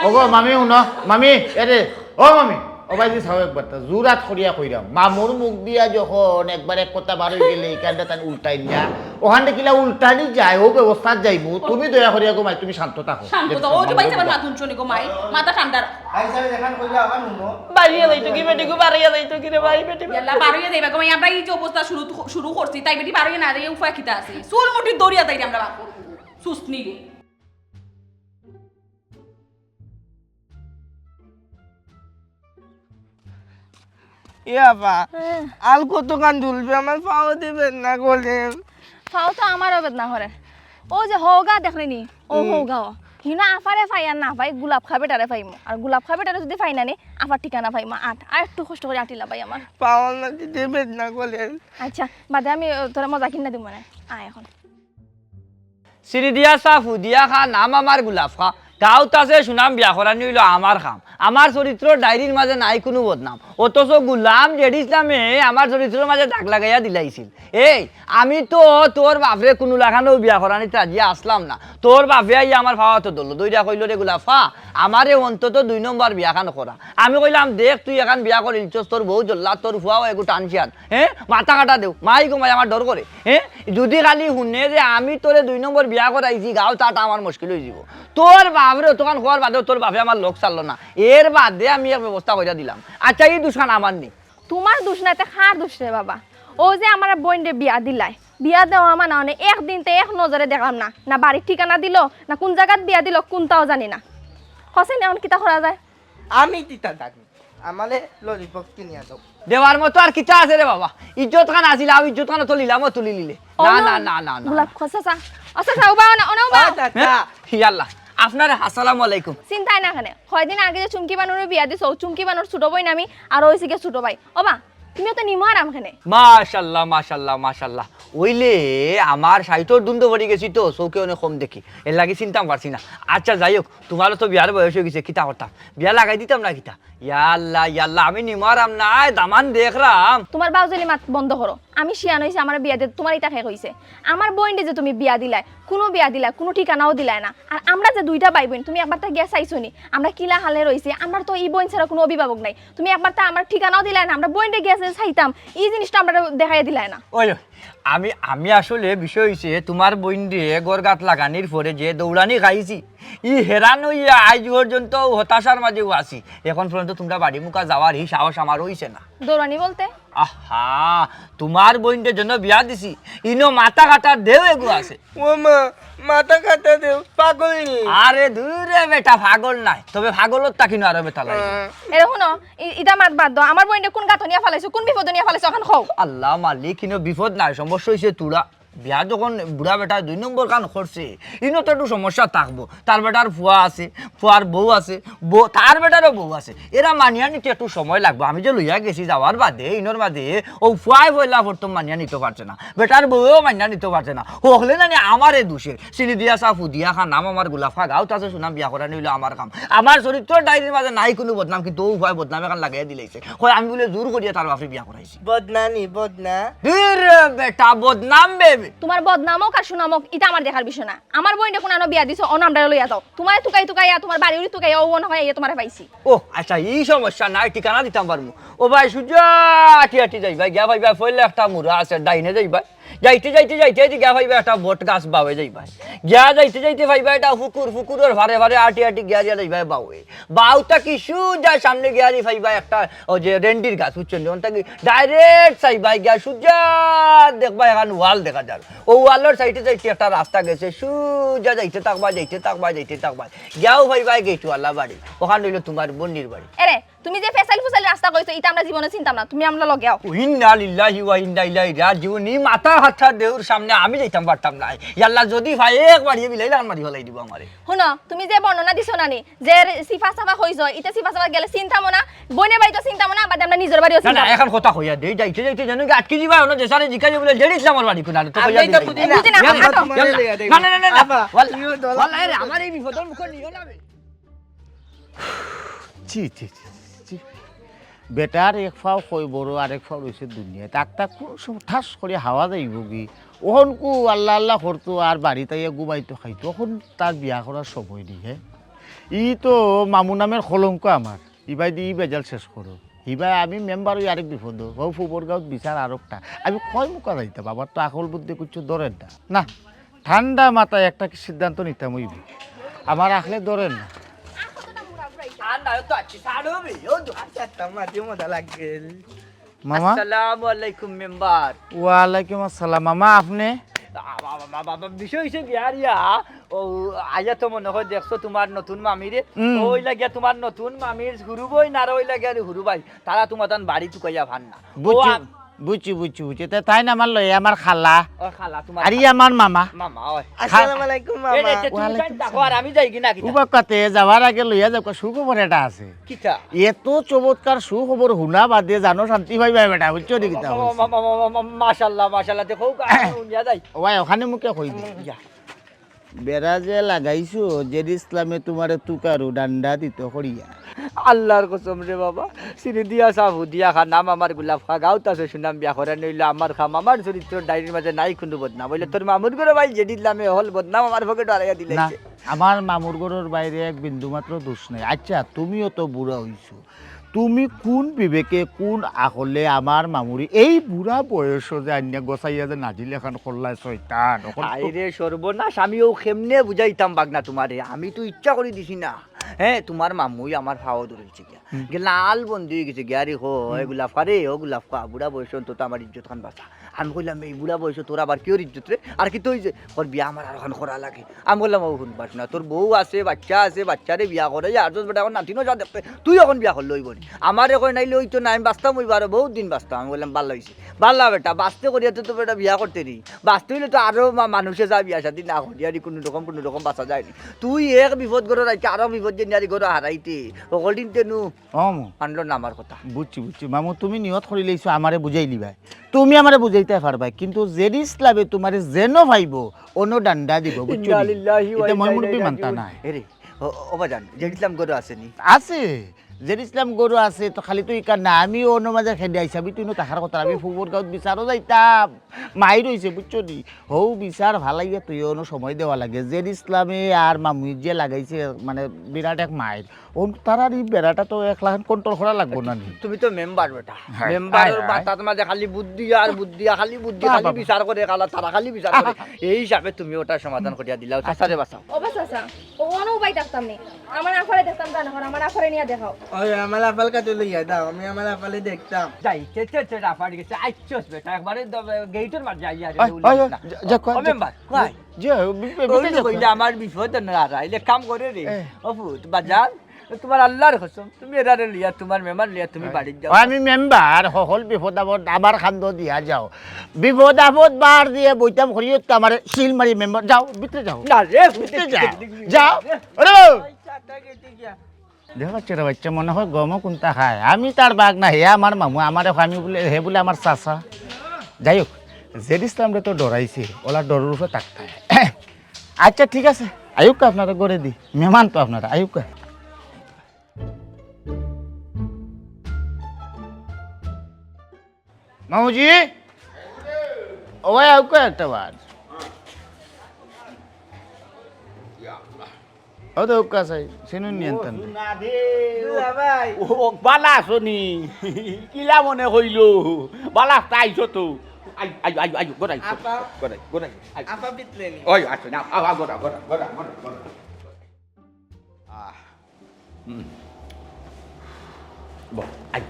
ওগো মামি শুনো মামি এরে ও মামি ও ভাই দি চাও একবার জোরাত করিয়া কইরাম মামুর মুখ দিয়া যখন একবার এক কথা বার হয়ে গেলে এইখানটা তার উল্টাই না ওখান থেকে উল্টানি যায় ও ব্যবস্থা যাইবো তুমি দয়া করিয়া গো মাই তুমি শান্ত থাকো শান্ত তো ও যে বাইছে আমার মাথুন শুনি গো মাই মাথা ঠান্ডা আইসা দেখান কইলা আবার নুনো বাড়িয়ে যাইতো কি বেটি গো বাড়িয়ে যাইতো কি রে ভাই বেটি ইয়াল্লা বাড়িয়ে দেবা গো মাই আমরা এই যে অবস্থা শুরু করছি তাই বেটি বাড়িয়ে না রে উফা কিতা আছে চুল মুঠি দরিয়া তাই আমরা বাপ সুস্নি রে ইয়াবা আল কত কান ঝুলবে আমার পাও দিবেন না গলে ফাও তো আমারও বেদনা করে ও যে হওগা দেখলেনি ও হওগা হিনা আফারে ফাই আর না পাই গোলাপ খাবে টারে পাইমো আর গোলাপ খাবে টারে যদি ফাই না নে আফার ঠিকানা পাইমো আট আর একটু কষ্ট করে আটিলা পাই আমার পাও না দিবেন না গলে আচ্ছা বাদে আমি তোরা মজা কিনা দিব মানে আয় এখন সিঁড়ি দিয়া সাফু দিয়া খা নাম আমার গোলাপ খা গাঁও তাছে সুনাম বিয়া করানি হইল আমার খাম আমার চরিত্র ডায়েরির মাঝে নাই কোনো বদনাম অথচ গুলাম লেডিস নামে আমার চরিত্রের মাঝে দাগ লাগাইয়া দিলাইছিল এই আমি তো তোর বাপরে কোনো লাগানো বিয়া করানি রাজি আসলাম না তোর বাপে আই আমার ফাওয়া তো দল দুইটা কইল রে গোলাফা আমারে অন্তত 2 নম্বর বিয়াখান করা আমি কইলাম দেখ তুই এখন বিয়া করিলছস তোর বউ জল্লা তোর ফুয়াও একটু টানছিয়ান মাথা কাটা দেও মাই গো মাই আমার ডর করে যদি খালি শুনে যে আমি তোরে 2 নম্বর বিয়া করাইছি গাঁও তাটা আমার মুশকিল হয়ে যাব তোর বাপরে তখন হওয়ার বাদেও তোর বাপে আমার লোক চাললো না এর বাদে আমি এক ব্যবস্থা করে দিলাম আচ্ছা এই দুষ্কান আমার নেই তোমার দোষ না খার দোষ রে বাবা ও যে আমার বোনরে বিয়া দিলাই বিয়া দেওয়া মানে অনেক একদিন তে এক নজরে দেখলাম না না বাড়ির ঠিকানা দিল না কোন জায়গাত বিয়া দিল কোনটাও জানি না হসেন এমন কিতা করা যায় আমি তিতা থাকি আমালে ললিপপ কিনিয়া দাও দেওয়ার মতো আর কিতা আছে রে বাবা ইজ্জত খান আসিল আমি ইজ্জত খান তুলিলাম ও তুলি লিলে না না না না না গোলাপ খসা আচ্ছা উবা না ওনা ইয়াল্লা আপনার আসসালামু আলাইকুম চিন্তাই না খানে কয়দিন আগে যে চুমকি বানুর বিয়া দিছ চুমকি বানুর ছোট বই নামি আর ওই সিগে ছোট ভাই ওবা তুমিও তো নিমো আরাম খানে মাশাআল্লাহ মাশাআল্লাহ মাশাআল্লাহ ওইলে আমার সাইটোর দুন্দ ভরি গেছি তো চৌকে অনেক কম দেখি এর লাগি চিন্তা পারছি না আচ্ছা যাই হোক তোমারও তো বিয়ার বয়স হয়ে গেছে কিতা করতাম বিয়া লাগাই দিতাম না কিতা ইয়াল্লাহ ইয়াল্লাহ আমি নিমো আরাম নাই দামান দেখলাম তোমার বাউজলি মাত বন্ধ করো আমি শিয়ান হইছে আমার বিয়া দিয়ে তোমার ইটা হইছে আমার বোনডে যে তুমি বিয়া দিলাই কোনো বিয়া দিলা কোনো ঠিকানাও দিলাই না আর আমরা যে দুইটা ভাই বোন তুমি একবার তা গিয়া চাইছো নি আমরা কিলা হালে রইছি আমার তো এই বোন ছাড়া কোনো অভিভাবক নাই তুমি একবার তা আমার ঠিকানাও দিলাই না আমরা বোনডে গিয়া চাইতাম এই জিনিসটা আমরা দেখাই দিলাই না ওই আমি আমি আসলে বিষয় হইছে তোমার বোন দিয়ে গরগাত লাগানির পরে যে দৌড়ানি খাইছি ই হেরান হইয়া আজ পর্যন্ত হতাশার মাঝেও আছি এখন পর্যন্ত তোমরা বাড়ি মুখা যাওয়ার এই সাহস আমার হইছে না দৌড়ানি বলতে আহা তোমার বোনদের জন্য বিয়া দিছি ইনো মাথা কাটার দেও এগু আছে ও মা মাথা কাটা দেও পাগল নি আরে দূরে বেটা পাগল নাই তবে পাগলত তাকিনো আরো বেটা লাগে এরে শুনো ইটা মাত বাদ দাও আমার বোনডে কোন গাতনিয়া ফালাইছো কোন বিপদ নিয়া ফালাইছো এখন খাও আল্লাহ মালিক কিনো বিপদ নাই সমস্যা হইছে তোরা বিয়া যখন বুড়া বেটা 2 নম্বর কান করছে ইনো তো একটু সমস্যা থাকবো তার বেটার ফুয়া আছে ফুয়ার বউ আছে তার বেটারও বউ আছে এরা মানিয়া নিতে একটু সময় লাগবে আমি যে লইয়া গেছি যাওয়ার বাদে ইনোর বাদে ও ফুয়াই বইলা প্রথম মানিয়া নিতে পারছে না বেটার বউও মানিয়া নিতে পারছে না হলে না আমারে দোষের চিনি দিয়া চা ফুদিয়া খা নাম আমার গোলাফা গাও তাছে শুনাম বিয়া করা নিলে আমার কাম আমার চরিত্র ডায়েরির মাঝে নাই কোনো বদনাম কিন্তু ও ফুয়াই বদনাম এখন লাগাই দিলাইছে হয় আমি বলে জোর করিয়া তার বাপে বিয়া করাইছি বদনানি বদনা বেটা বদনাম বেবে তোমার বদনামক আর সুনামক এটা আমার দেখার বিষয় না আমার বোনডে কোন আনো বিয়া দিছো অন আমরা লইয়া যাও তোমার তুকাইয়া তোমার বাড়ি উড়ি তুকাইয়া ও না হয় তোমারে পাইছি ও আচ্ছা এই সমস্যা নাই ঠিকানা দিতাম পারবো ও ভাই সূর্য আটি যাইবা গিয়া ভাইবা ফইলে একটা মুরা আছে ডাইনে যাইবা যাইতে গিয়া ভাইবা একটা বট গাছ বাওয়ে যাইবা গিয়া যাইতে ভাইবা এটা ফুকুরের ভারে আটি গিয়া যাইবা বাওয়ে বাউটা কি সুজা সামনে গিয়া ভাইবা একটা ও যে রেন্ডির গাছ বুঝছেন ওনটা কি ডাইরেক্ট চাইবা গিয়া সুজা দেখবা এখন ওয়াল দেখা যাবে ও ওয়ালের সাইডে একটা রাস্তা গেছে সুজা যাইতে থাকবা গিয়াও ভাইবা গেটওয়ালা বাড়ি ওখানে হইলো তোমার বন্নির বাড়ি এরে তুমি যে ফেসাইল ফুসাইল রাস্তা কইছো এটা আমরা জীবনে চিন্তাম না তুমি আমরা লগে আও ইন্না লিল্লাহি ওয়া ইন্না ইলাইহি রাজিউন নি মাথা হাতটা দেউর সামনে আমি যাইতাম পারতাম না আল্লাহ যদি ভাই একবার বিলাইলে মারি হলাই দিব আমারে শুনো তুমি যে বর্ণনা দিছো নানি যে সিফা সাফা হইছো এটা সিফা সাফা গেলে চিন্তাম না বনে বাড়ি তো চিন্তাম না বাদ আমরা নিজের বাড়িও চিন্তাম না এখন কথা কইয়া দেই যাইতে জানো কি আটকে দিবা না যে সারে জিকাই বলে জেডিস আমার বাড়ি কোনা তো কইয়া দিই না ওয়াল্লাহি রে আমার এই বিপদের মুখ নিও না ছি বেটার এক ফাও কই বড় আর এক ফাও রয়েছে দুনিয়া তাকটা কোন সময় ঠাস করে হাওয়া যাইব কি ওখন কু আল্লাহ করতো আর বাড়িতে গুবাইতো খাইতো তখন তার বিয়া করার সময় নেই হ্যাঁ ই তো মামু নামের কলঙ্ক আমার ইবাই দিয়ে বেজাল শেষ করো ইবাই আমি মেম্বার ওই আরেক বিপদ ও ফুবর গাঁত বিচার আরেকটা আমি কয় মুখা যাইতাম আবার তো আকল বুদ্ধি কিছু ধরেন না ঠান্ডা মাথায় একটা সিদ্ধান্ত নিতাম ওই আমার আখলে ধরেন না মামা আসসালামু আলাইকুম মেম্বার ওয়ালাইকুম আসসালাম মামা আপনি বিষয় হইছে বিয়ারিয়া ও আয়া তো মনে হয় দেখছো তোমার নতুন মামিরে ওই লাগিয়া তোমার নতুন মামির হুরু বই না ওই লাগিয়া হুরু ভাই তারা তোমার তান বাড়ি তুকাইয়া ভান না বুঝছি তাই না আমার লই আমার খালা ও খালা তোমার আর আমার মামা ওই আসসালামু আলাইকুম মামা আর আমি যাই কিনা কি উবাকাতে যাওয়ার আগে লইয়া যাও সুখবর এটা আছে কিটা এত চমৎকার সুখবর শুনা বাদে জানো শান্তি পাইবা বেটা বুঝছো নি কিতা মাশাআল্লাহ দেখো উনিয়া যাই ওই ওখানে মুকে কই দি বেড়া যে লাগাইছো যে ইসলামে তোমারে তুকারু ডান্ডা দিত করিয়া আল্লাহর কসম রে বাবা সিরি দিয়া সাবু দিয়া খা নাম আমার গোলাপ খা গাউতাছে শুনাম বিয়া করে নইলে আমার খাম আমার চরিত্র ডায়েরির মাঝে নাই কোনো বদনাম বলে তোর মামুর করে ভাই যে দিলামে হল বদনাম আমার পকেট আড়াইয়া দিলাইছে আমার মামুর ঘরের বাইরে এক বিন্দু মাত্র দোষ নাই আচ্ছা তুমিও তো বুড়া হইছো তুমি কোন বিবেকে কোন আকলে আমার মামুরি এই বুড়া বয়স যে আন্য গোসাইয়া যে নাজিল এখন করলাই শয়তান আইরে সর্বনাশ আমিও কেমনে বুঝাইতাম বাগনা তোমারে আমি তো ইচ্ছা করে দিছি না হ্যাঁ তোমার মামুই আমার ফাও ধরেছে গিয়া লাল বন্ধু হয়ে গেছে গিয়ারি হো গোলাপ রে ও গোলাপ খা বুড়া বয়স তো আমার ইজ্জত খান বাঁচা আমি বললাম এই বুড়া বয়স তোর আবার কেউ ইজ্জত রে আর কি তো হয়েছে ওর বিয়া আমার আর এখন করা লাগে আমি বললাম ও শুনবাস না তোর বউ আছে বাচ্চারে বিয়া করে আর বেটা এখন নাতিনও যা দেখতে তুই এখন বিয়া করলে ওই বলি আমার এখন নাইলে ওই তো না আমি বাঁচতাম ওই বারো বহুত দিন বাঁচতাম আমি বললাম ভালো হয়েছে ভাল্লা বেটা বাঁচতে করিয়া তো বেটা বিয়া করতে রি বাঁচতে হইলে তো আরো মানুষে যা বিয়া সাথে না করিয়ারি কোনো রকম বাঁচা যায়নি তুই এক বিপদ করে রাখছে আরো বিপদ যে নিয়ারি করে হারাইতে সকল দিন তেনু আনলো না আমার কথা বুঝছি মামু তুমি নিয়ত করে লইছো আমারে বুঝাই লিবা তুমি আমারে বুঝাইতে পারবা কিন্তু জেরি ইসলামে তোমারে যেন ভাইব অন্য ডান্ডা দিব বুঝছো এটা মই মুরবি মানতা না এরে ও বাজান জেরি ইসলাম গরু আসেনি আছে জের ইসলাম গরু আছে তো খালি তুই কার না আমি অন্য মাঝে খেলে আইসাবি তুই তাহার কথা আমি ফুবর গাঁত বিচারও যাইতাম মাই রয়েছে বুঝছো নি হৌ বিচার ভালাইয়া তুই অন্য সময় দেওয়া লাগে জের ইসলামে আর মামুই যে লাগাইছে মানে বিরাট এক মায়ের ও তারার এই বেড়াটা তো একলা কন্ট্রোল করা লাগবো না তুমি তো মেম্বার বেটা হ্যাঁ, মেম্বারের হ্যাঁ, মাথার মাঝে খালি বুদ্ধি আর বুদ্ধি খালি বুদ্ধি খালি বিচার করে কালা তারা খালি বিচার করে এই হিসাবে তুমি ওটা সমাধান করিয়া দিলাও চাচারে বাঁচাও অবশ্য আচ্ছা ও কোনো উপায় দেখতাম নি আমার আফারে দেখতাম জানা আমার আফারে নিয়ে দেখাও ওই আমার আপাল কাছে লইয়া দাও আমি আমার আপালে দেখতাম যাই চেচে রাফাড়ি গেছে আইছস বেটা একবারে গেটের মাঝে আইয়া রে ও মেম্বার কই কইলে আমার বিপদ না আইলে কাম করে রে অফুত বাজার তোমার আল্লাহর কসম তুমি এরারে লিয়া তোমার মেম্বার লিয়া তুমি বাড়ি যাও আমি মেম্বার হল বিপদ আপদ আমার খান্দ দিয়া যাও বিপদ আপদ বার দিয়ে বইতাম করিও তো আমার শিল মারি মেম্বার যাও ভিতরে যাও না রে ভিতরে যাও যাও আরে দেখো বাচ্চারা বাচ্চা মনে হয় গম কোনটা খায় আমি তার বাঘ না হে আমার মামু আমার আমি বলে হে বলে আমার চাচা যাই হোক জেড ইসলামরে তো ডরাইছে ওলা ডরের উপরে থাকতে আচ্ছা ঠিক আছে আয়ুক আপনারা করে দি মেহমান তো আপনারা আয়ুক মামুজি ও ভাই আয়ুক একটা বার ও তো উক্কা চাই শুনুন নিয়ন্ত্রণ ভাই ও বালা শুনি কিলা মনে হইল বালা আইছো তো আই আই আই আই গোড়াই আপা। গোড়াই গোড়াই আপা বিতলেনি ওই আচ্ছা না আ গোড়া গোড়া গোড়া গোড়া গোড়া বহ আই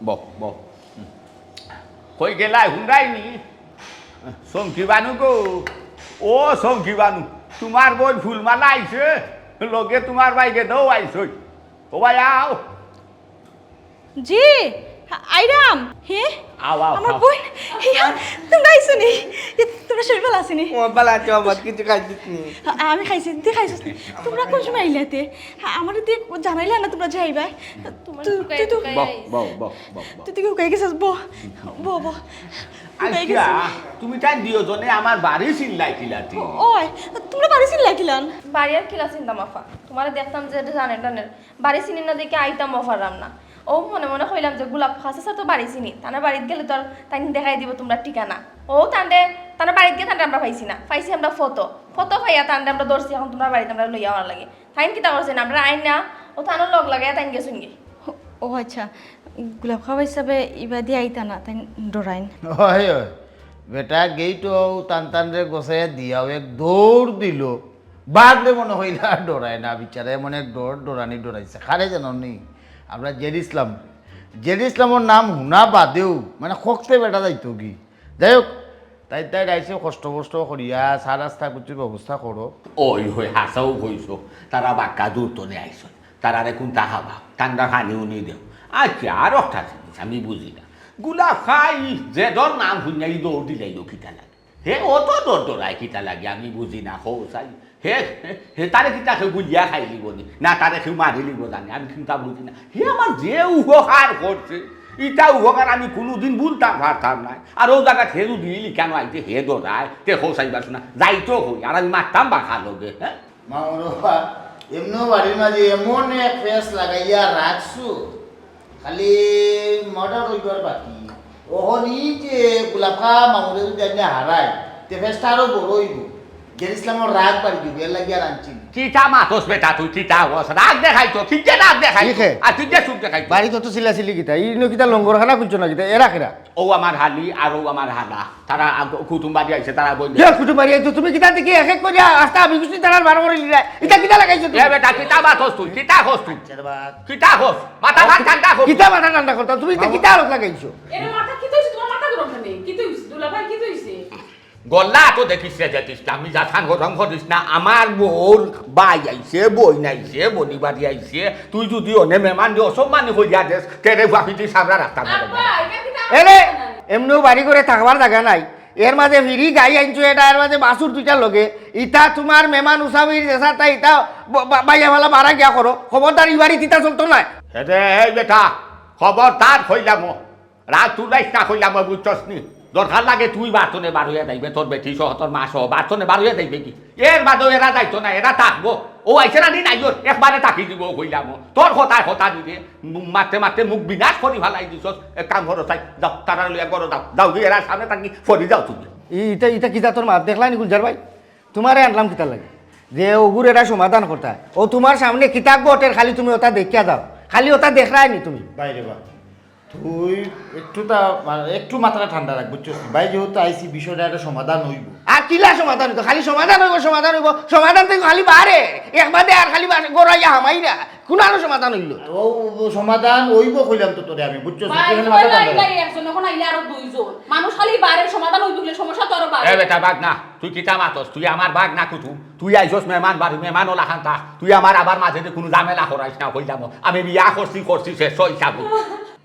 বহ বহ কই গেলাই হুন্ডাই নি সংকি বানু গো ও সংকি বানু তোমার বই ফুলমালা আইছে লগে তোমার বাইকে দৌ আইছে ও ভাই আও জি আইরাম হে আও আও আমার বোন তোমরা আইছো নি তোমরা শরীর ভালো আছো নি ও বালা চমৎ কিছু খাইছিস আমি খাইছি তুই খাইছিস নি তোমরা কোন সময় আইলাতে আমার দিয়ে জানাইলা না তোমরা যাইবা তুই তো বহ বহ বহ বহ তুই তো কেউ গেছিস বো বো বো আচ্ছা তুমি টাইম দিও জনে আমার বাড়ি চিল্লাই কিলাতি ওই তোমরা বাড়ি চিন লাগিলান বাড়ি আর কিলা চিন্তা মাফা তোমার দেখতাম যে জানেন টানের বাড়ি চিনি না দেখে আইতাম অফারাম না ও মনে মনে কইলাম যে গোলাপ খাসা স্যার তো বাড়ি চিনি তানা বাড়িতে গেলে তো আর তাই দেখাই দিব তোমরা ঠিকানা ও তানা বাড়িতে গিয়ে তান্ডে আমরা পাইছি না পাইছি আমরা ফটো পাইয়া তান্ডে আমরা দৌড়ছি এখন তোমরা বাড়িতে আমরা লইয়া আমার লাগে তাইন কিতা করছেন আমরা আইন না ও তানোর লগ লাগে তাইন গেছুন গে ও আচ্ছা গোলাপ খাওয়া হিসাবে ইবা দিয়ে আইতা না তাই ডরাইন হয় হয় বেটা গেইটো টান টান রে গোসাই দিয়াও এক দৌড় দিল বাঘরে মনে হইল আর ডরায় না বিচারে এমন এক ডরানি ডরাইছে খারে জানো নি আমরা জেড ইসলামের নাম হুনা বাদেও মানে খকতে বেটা যাইতো কি যাই হোক তাই রাইছে কষ্ট করিয়া সার রাস্তা কিছু ব্যবস্থা করো ওই হই হাসাও হইছো তারা বাক্কা দূর তনে আইছো তারারে কোনটা খাবা ঠান্ডা খানি উনি দেও আচ্ছা আর একটা জিনিস আমি বুঝি না গোলাপ খাই যে দর নাম শুনিয়াই দৌড় দিলাইলো কিতা লাগে হে অত দর দৌড়ায় কিতা লাগে আমি বুঝি না হো চাই হে হে তারে কিতা কেউ বুঝিয়া খাই লিব নি না তারে কেউ মারি লিব জানি আমি চিন্তা বুঝি না হে আমার যে উপকার করছে ইটা উপকার আমি কোনোদিন ভুলতাম পারতাম না আর ও জায়গা হে যদি কেন আইতে হে দৌড়ায় তে হো চাইবার শোনা যাইতো হই আর আমি মারতাম বাখা লোকে হ্যাঁ মামুরবা এমনো বাড়ির মাঝে এমন এক ফেস লাগাইয়া রাখছু খালি মর্ডার হইবার বাকি ওহনি যে গোলাপা মামুরে যদি হারায় তে ফেসটা আরো বড় হইব জের ইসলামের রাগ পারি দিব এর লাগিয়া রাঁধছি কিতা মাতস বেটা তুই কিতা হস রাগ দেখাইতো ঠিক যে রাগ দেখাই আর তুই যে সুখ দেখাই বাড়ি তো চিল্লাচিল্লি কিতা ইনো কিতা লঙ্গরখানা করছো না কিতা এরা কেরা ও আমার হালি আর ও আমার হালা তারা কুটুম্বাদি আইছে তারা বই কে কুটুম বাড়ি আইতো তুমি কিতা দেখি এক এক করে আস্তা আমি বুঝছি তারা বার করে লিরা এটা কিতা লাগাইছো তুমি এ বেটা কিতা মাতস তুই কিতা হস তুই কিতা হস মাথা ভাত ঠান্ডা হস কিতা মাথা ঠান্ডা করতা তুমি এটা কিতা আলোক লাগাইছো এর মাথা কি হইছে তোমার মাথা গরম কেন কি হইছে দুলাভাই কি হইছে গল্লা তো দেখিস রে যেতিস না আমি যাথান গরম করিস না আমার বোর বাই আইছে বই নাইছে বনি বাড়ি আইছে তুই যদি অনে মেমান দিয়ে অসম্মানি হইয়া দেস তেরে বাপিটি সামরা রাস্তা এরে এমনিও বাড়ি করে থাকবার জায়গা নাই এর মাঝে ফিরি গাই আনছো এটা এর মাঝে বাসুর দুইটার লগে ইটা তোমার মেমান উসাবির জেসা তাই ইটা বাইয়া ফেলা মারা গিয়া করো খবরদার ই বাড়ি তিতা চলতো না হে বেটা খবরদার হইলাম রাত তুলাইস না হইলাম বুঝছস নি দরকার লাগে তুই বাথনে বার হইয়া যাইবে তোর বেটি সহ তোর মা সহ বাথনে বার হইয়া যাইবে কি এর বাদেও এরা যাইতো না এরা থাকবো ও আইসে না দিন আইর একবারে তাকি দিব কইলাম তোর হতায় হতা দিবে মারতে মারতে মুখ বিনাশ করি ভালাই দিছ এক কাম করো চাই যাও তারা লইয়া করো যাও যাও দিয়ে এরা সামনে থাকি ফরি যাও তুমি ইটা কিতা তোর মা দেখলা নি গুলজার ভাই তোমারে আনলাম কিতা লাগে যে ওগুর এটা সমাধান করতা ও তোমার সামনে কিতাব বটের খালি তুমি ওটা দেখিয়া যাও খালি ওটা দেখলাই নি তুমি বাইরে বা তুই একটু মাথাটা ঠান্ডা রাখ বুঝছিস ভাই যেহেতু আইসি বিষয়টা একটা সমাধান হইব আর কিলা সমাধান হইতো খালি সমাধান হইব সমাধান থেকে খালি বাড়ে একবারে আর খালি গোড়াইয়া হামাই না কোন আরো সমাধান হইল ও সমাধান হইব কইলাম তো তোরে আমি বুঝছিস একজন এখন আইলে আরো দুইজন মানুষ খালি বাড়ির সমাধান হইব বলে সমস্যা তোর বাড়ি এ বেটা বাঘ না তুই কিতা মাতস তুই আমার বাঘ না কুটু তুই আইছস মেহমান বাড়ি মেহমান ওলা খান্তা তুই আমার আবার মাঝে কোনো ঝামেলা করাইস না কইলাম আমি বিয়া করছি শেষ হিসাব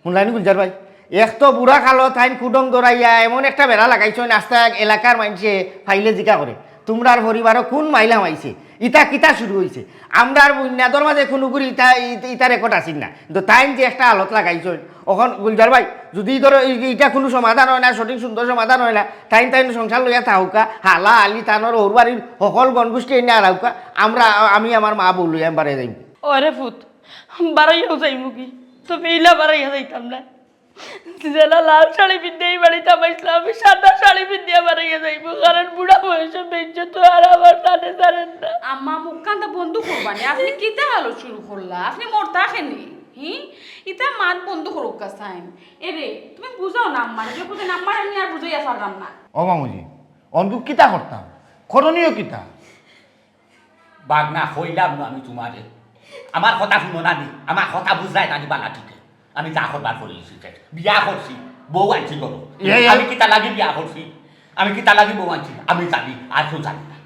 শুনলানি গুলজার ভাই এক তো বুড়া খালো থাইন কুডং দৌড়াইয়া এমন একটা বেড়া লাগাইছো নাস্তা এলাকার মানুষে ফাইলে জিকা করে তোমরার পরিবারও কোন মাইলা মাইছে ইটা কিতা শুরু হয়েছে আমরার বন্যাদর মাঝে কোনো করে ইটা রেকর্ড আসিল না কিন্তু তাইন যে একটা আলত লাগাইছো ওখান গুলজার ভাই যদি ধরো ইটা কোনো সমাধান হয় না সঠিক সুন্দর সমাধান হয় না তাইন সংসার লইয়া থাকুকা হালা আলি তানোর ওর বাড়ির সকল গণগোষ্ঠী এনে আর আমি আমার মা বউ লইয়া বাড়ি যাইব ওরে ফুট বাড়াইয়াও যাইমু কি তুমি ইলা বাড়াইয়া যাইতাম না জেলা লাল শাড়ি পিন্ধিয়ে বাড়িতে আমাইছিলাম আমি সাদা শাড়ি পিন্ধিয়ে বাড়াইয়া যাইবো কারণ বুড়া বয়সে বেঞ্চে তো আর আমার টানে জানেন না আম্মা মুখ কান্দা বন্ধ করবানি আপনি কিতা হালো শুরু করলা আপনি মরতা খেনি ইতা মান বন্ধ করুক কাসাইন এরে তুমি বুঝাও না আম্মার যে বুঝেন আম্মার আমি আর বুঝাইয়া পারলাম না ও মামুজি অন্ধুক কিতা করতাম করণীয় কিতা বাঘ না কইলাম না আমি তোমারে আমার কথা শুনো না নি আমার কথা বুঝাই না নি বালা ঠিক আমি যা করবার করেছি বিয়া করছি বউ আনছি করো আমি কিতা লাগি বিয়া করছি আমি কিতা লাগি বউ আনছি আমি জানি আর কেউ জানি না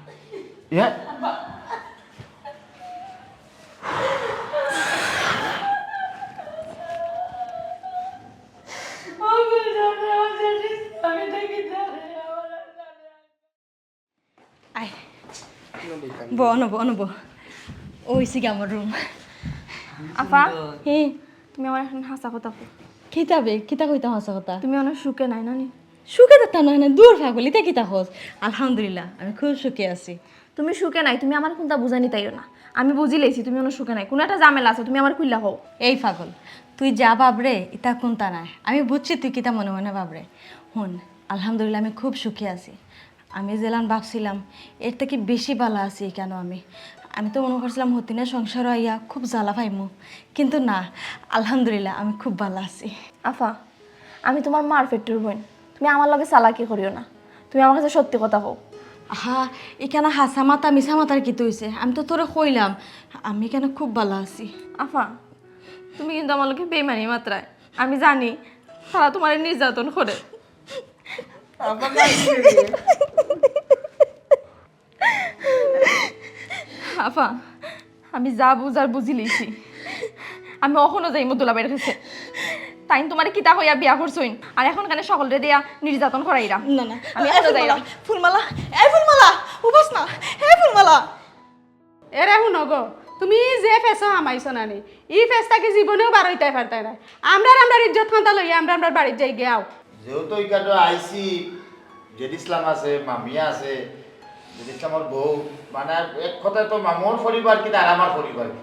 বনব ওইসি কি আমার রুম আপা হে তুমি আমার এখন হাসা কথা কিতাবে কিতা কইতা হাসা কথা তুমি অনেক সুখে নাই না নি সুখে দেখতাম না দূর ফাগলি তা কিতা হস আলহামদুলিল্লাহ আমি খুব সুখে আছি তুমি সুখে নাই তুমি আমার কোনটা বুঝানি তাইও না আমি বুঝি লেছি তুমি অনেক সুখে নাই কোনো একটা ঝামেলা আছে তুমি আমার খুললা হও এই পাগল তুই যা বাবরে ইতা কোনটা নাই আমি বুঝছি তুই কিতা মনে মনে বাবরে হুন আলহামদুলিল্লাহ আমি খুব সুখে আছি আমি জেলান ভাবছিলাম এর থেকে বেশি ভালো আছি কেন আমি তো মনে করছিলাম হতিনের সংসার আইয়া খুব জ্বালা পাইমু কিন্তু না আলহামদুলিল্লাহ আমি খুব ভালো আছি আফা আমি তোমার মার পেটের বোন তুমি আমার লগে চালাকি করিও না তুমি আমার কাছে সত্যি কথা কও আহা এখানে হাসা মাতা মিশা মাতার কি হইছে আমি তো তোরে কইলাম আমি কেন খুব ভালো আছি আফা তুমি কিন্তু আমার লগে বেইমানি মাত্রায় আমি জানি তারা তোমার নির্যাতন করে আফা আমি যা বুঝার বুঝি লইছি আমি অখনো যাই দুলাবাইয়ের কাছে তাই তোমার কিতা হইয়া বিয়া করছইন আর এখন কানে সকলরে দিয়া নির্যাতন করাইরা না না আমি এখনো যাইরা ফুলমালা এই ফুলমালা উবাস না হে ফুলমালা এরে শুনো গো তুমি যে ফেসো আমাইছো নানি ই ফেসটাকে জীবনেও বার হইতে পারতাই না আমরা ইজ্জত খান্তা লইয়া আমরা বাড়ির যাই গিয়াও যেহেতু ইকাটো আইসি জেড ইসলাম আছে মামিয়া আছে জেড ইসলামের বউ মানে এক কথায় তো মামুর পরিবার কি আর আমার পরিবার কি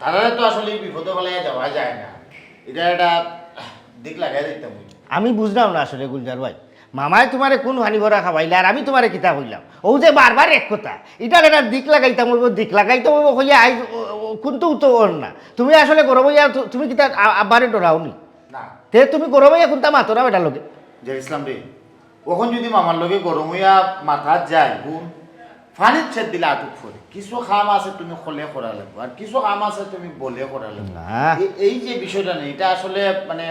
তারা তো আসলে বিপদে ফেলাইয়া যাওয়া যায় না এটা একটা দিক লাগাই দিতাম আমি বুঝলাম না আসলে গুলজার ভাই মামায় তোমারে কোন হানি ভরা খাওয়াইলে আর আমি তোমারে কিতা হইলাম ও যে বারবার এক কথা এটার একটা দিক লাগাইতাম দিক লাগাইতে হইয়া আই কিন্তু তো ওর না তুমি আসলে গরম হইয়া তুমি কিতা আব্বারে ডরাওনি না তে তুমি গরম হইয়া কোনটা মাতরা বেটার লগে জেড ইসলাম রে ওখন যদি মামার লগে গরম হইয়া মাথা যায় গুণ ফানির ছেদ দিলে আটুক ফরে কিছু কাম আছে তুমি খলে করা লাগবে আর কিছু কাম আছে তুমি বলে করা লাগবে এই যে বিষয়টা নেই এটা আসলে মানে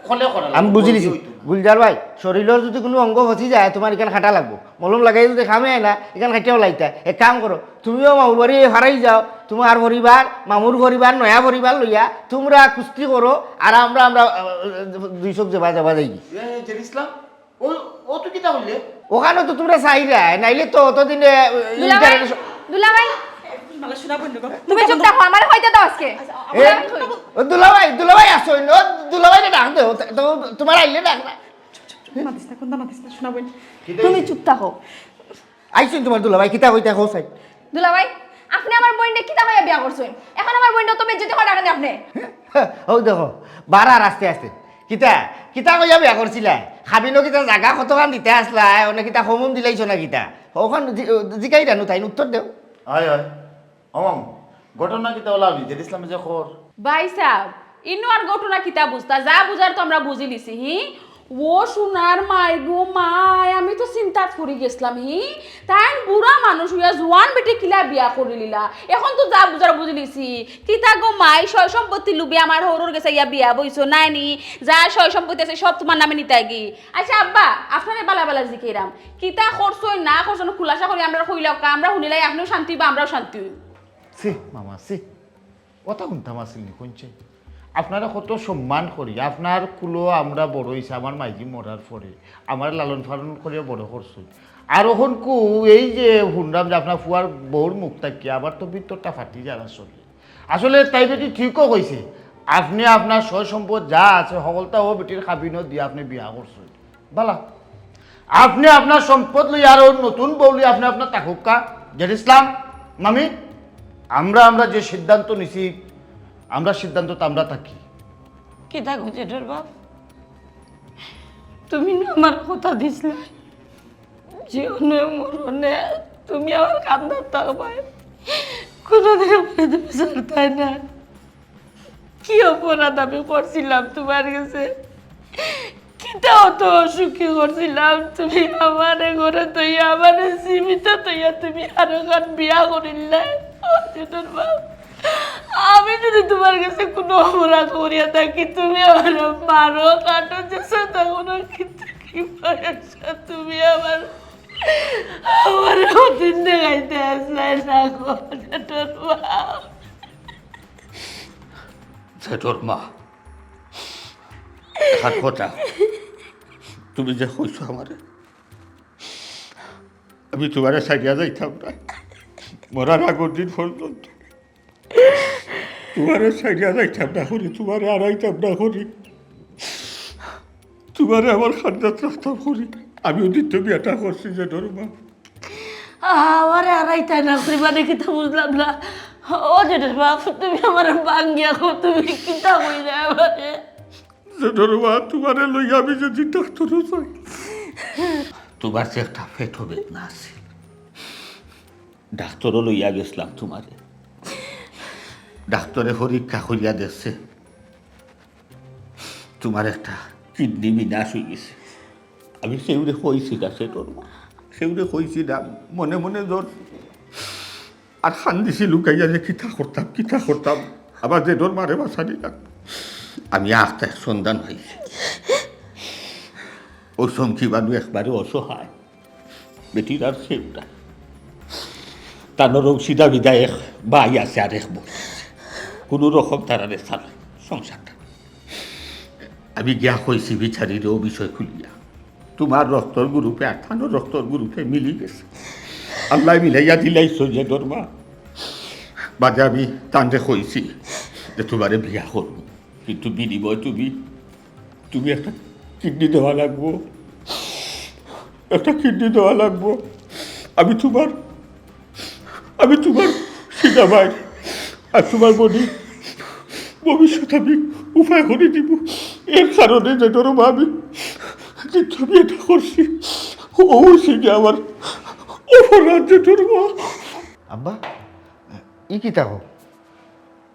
খলে করা লাগবে আমি বুঝি নিছি গুলজার ভাই শরীরের যদি কোনো অঙ্গ হচি যায় তোমার এখানে খাটা লাগবো মলম লাগাই যদি খামে না এখানে খাটিয়াও লাইতা এক কাম করো তুমিও মামুর বাড়ি হারাই যাও তোমার পরিবার মামুর পরিবার নয়া পরিবার লইয়া তোমরা কুস্তি করো আর আমরা দুই চোখ যাবা যাই জেড ইসলাম ও তো কিতা বললে ওখানে তো তোমরা চাইরা নাইলে তো অতদিনে দুলাভাই তুমি চুপ থাকো আমারে কইতে দাও আজকে দুলাভাই আসো দুলাভাই ডাক দে তোমার আইলে ডাক না মাতিস না কোনটা মাতিস না শোনা বোন তুমি চুপ থাকো আইসুন তোমার দুলাভাই কিতা কইতা কও চাই দুলাভাই আপনি আমার বোনকে কিতা হইয়া বিয়া করছেন এখন আমার বোনটা তো বেজ্জতি করে রাখেন আপনি ও দেখো বাড়ার আস্তে আস্তে কিতা কিতা কইয়া বিয়া করছিলা খাবিনো কিতা জাগা কতখান দিতে আসলা অনেক কিতা হোমম দিলাইছ না কিতা ওখান জিকাই রানু তাই উত্তর দেও হয় হয় অমাম ঘটনা কি তাহলে আমি যে ইসলামে যে খর ভাই সাহেব ইনো আর ঘটনা কিতা বুঝতা যা বুঝার তো আমরা বুঝি লিছি ও সোনার মাই গো মাই আমি তো চিন্তা করে গেছিলাম তাই বুড়া মানুষ হইয়া জোয়ান বেটি কিলা বিয়া করে লিলা এখন তো যা বুঝার বুঝি লিছি কিতা গো মাই সয় সম্পত্তি লুবি আমার হরুর গেছে ইয়া বিয়া বইছো নাইনি যা সয় সম্পত্তি আছে সব তোমার নামে নিতে গি আচ্ছা আব্বা আপনারে বালা বালা জিকেরাম কিতা করছই না করছন খুলাসা করি আমরা কইলাম আমরা শুনিলাই আপনিও শান্তি বা আমরাও শান্তি হই সি মামা সি কথা শুনতাম আসেননি কোনছে আপনারা কত সম্মান করি আপনার কুলো আমরা বড় হয়েছে আমার মাইজি মরার পরে আমার লালন পালন করে বড় করছি আর ওখন কু এই যে শুনলাম যে আপনার ফুয়ার বউর মুখ থাকি আবার তো ভিতরটা ফাটি যার আসলে তাই বেটি ঠিকও কইছে আপনি আপনার সয় সম্পদ যা আছে সকলটা ও বেটির খাবিনত দিয়ে আপনি বিয়া করছেন বালা আপনি আপনার সম্পদ লই আর নতুন বউ লই আপনি আপনার তাকুক্কা জেড ইসলাম মামি আমরা যে সিদ্ধান্ত নিছি আমরা সিদ্ধান্ত তো আমরা থাকি কি থাকো জেঠুর বাপ তুমি না আমার কথা দিছিলে জীবনে মরণে তুমি আমার কান্দার থাকবাই কোনোদিন আমাকে তুমি ছাড়তাই না কি অপরাধ আমি করছিলাম তোমার কাছে কিটা অত অসুখী করছিলাম তুমি আমারে ঘরে তৈয়া আমারে সীমিত তৈয়া তুমি আরো গান বিয়া করিলে জেঠুর বাপ আমি যদি তোমার কাছে কোনো অপরাধ করিয়া থাকি তুমি আমার মারো কাটো যেসা তখন কিন্তু কি পারছো তুমি আমার অতীন দেখাইতে আসলাই না গো জেঠুর বাপ জেঠুর মা হাত কথা তুমি যে কইছো আমারে আমি তোমারে সাইডা যাইতাম না মরার আগের দিন পর্যন্ত তোমারে সাইডা যাইতাম না করি তোমারে আড়াইতাম না করি তোমারে আমার খান্দাত রাখতাম করি আমি ওদিন তো বিয়াটা করছি যে ধরমা আমারে আড়াইতাই না করি মানে কিতা বুঝলাম না ও জেঠুর বাপ তুমি আমার বাঙ্গিয়া কো তুমি কিতা কইলে আমারে যে ধরমা তোমারে লইয়া আমি যদি ডাক্তারও যাই তোমার যে একটা পেট বেদনা আছে ডাক্তারও লইয়া গেছিলাম তোমারে ডাক্তারে পরীক্ষা করিয়া দেখছে তোমার একটা কিডনি বিনাশ হয়ে গেছে আমি সেউরে কইছি না সেউরে কইছি না মনে মনে ধর আর খান দিছি লুকাইয়া যে কিতা করতাম আবার যে ধর মারে বাসা দিলাম আমি আখতার সন্ধান হয়েছি ওই সংখ্যী বানু একবারে অসহায় বেটির আর সেউটা তার রংসিদা বিদায় এক বাই আছে আর এক বই কোনো রকম তারা চাল সংসারটা আমি গিয়া কইছি বিচারির ও বিষয় খুলিয়া তোমার রক্তর গ্রুপে আর থানোর রক্তর গ্রুপে মিলি গেছে আল্লাহ মিলাইয়া দিলাইছো যে দরমা বাজে আমি তানরে কইছি যে তোমারে বিয়া করবো কিন্তু বিনিময় তুমি একটা কিডনি দেওয়া লাগবো আমি তোমার সিধা ভাই আর তোমার বডি ভবিষ্যৎ আমি উপায় করে দিব এর কারণে যে ধরো আমি কিন্তু আমি এটা করছি অবশ্যই যে আমার অপরাধ যে ধরবো আব্বা ই কি থাকো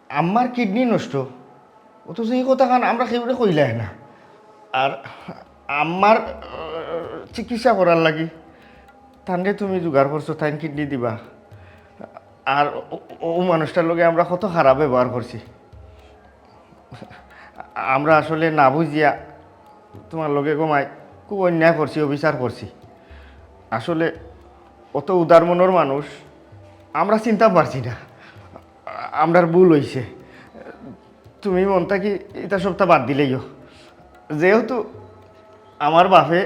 আমার কিডনি নষ্ট অথচ এই কথা খান আমরা কেউ কইলাই না আর আমার চিকিৎসা করার লাগি তান্ডে তুমি জোগাড় করছো তাই কিডনি দিবা আর ও মানুষটার লগে আমরা কত খারাপ ব্যবহার করছি আমরা আসলে না বুঝিয়া তোমার লগে গমাই খুব অন্যায় করছি অবিচার করছি আসলে অত উদার মনের মানুষ আমরা চিন্তা পারছি না আমরার ভুল হইছে তুমি মনটা কি এটা সবটা বাদ দিলেইও যেহেতু আমার বাপে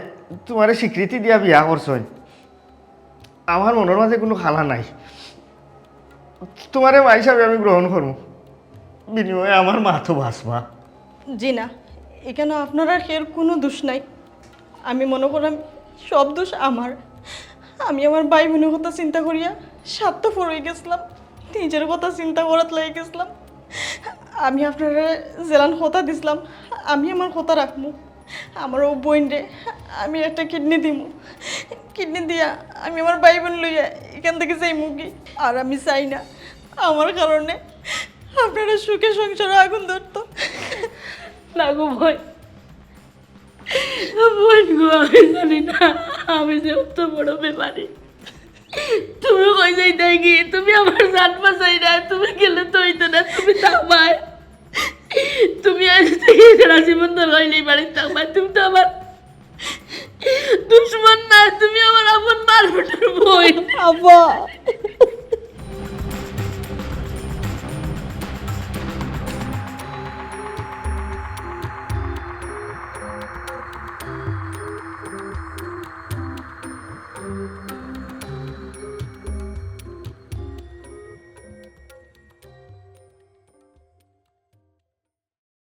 তোমারে স্বীকৃতি দিয়া বিয়া করছই আমার মনের মাঝে কোনো খালা নাই তোমারে মা হিসাবে আমি গ্রহণ করবো বিনিময়ে আমার মা তো বাঁচবা জি না এখানে আপনার আর এর কোনো দোষ নাই আমি মনে করলাম সব দোষ আমার। আমি আমার ভাই বোনের কথা চিন্তা করিয়া স্বার্থপর হয়ে গেছিলাম, নিজের কথা চিন্তা করাত লেগে গেছিলাম। আমি আপনারা জেলান কথা দিছিলাম, আমি আমার কথা রাখবো। আমার ও বোনরে আমি একটা কিডনি দিমু, কিডনি দিয়া আমি আমার ভাই বোন লইয়া এখান থেকে যাই মুগি। আর আমি চাই না আমার কারণে আপনারা সুখে সংসারে আগুন ধরতো। লাগু ভয় বোন গো, আমি জানি না আমি যে অত বড় ব্যাপারে। তুমি কই যাই দেখি, তুমি আমার জান বাঁচাই না, তুমি গেলে তো হইতো না, তুমি থাকবাই। তুমি আজ থেকে সারা জীবন ধরে হইলেই বাড়িতে থাকবা। তুমি তো আমার দুশ্মন না, তুমি আমার আপন মারফটের বই। আব্বা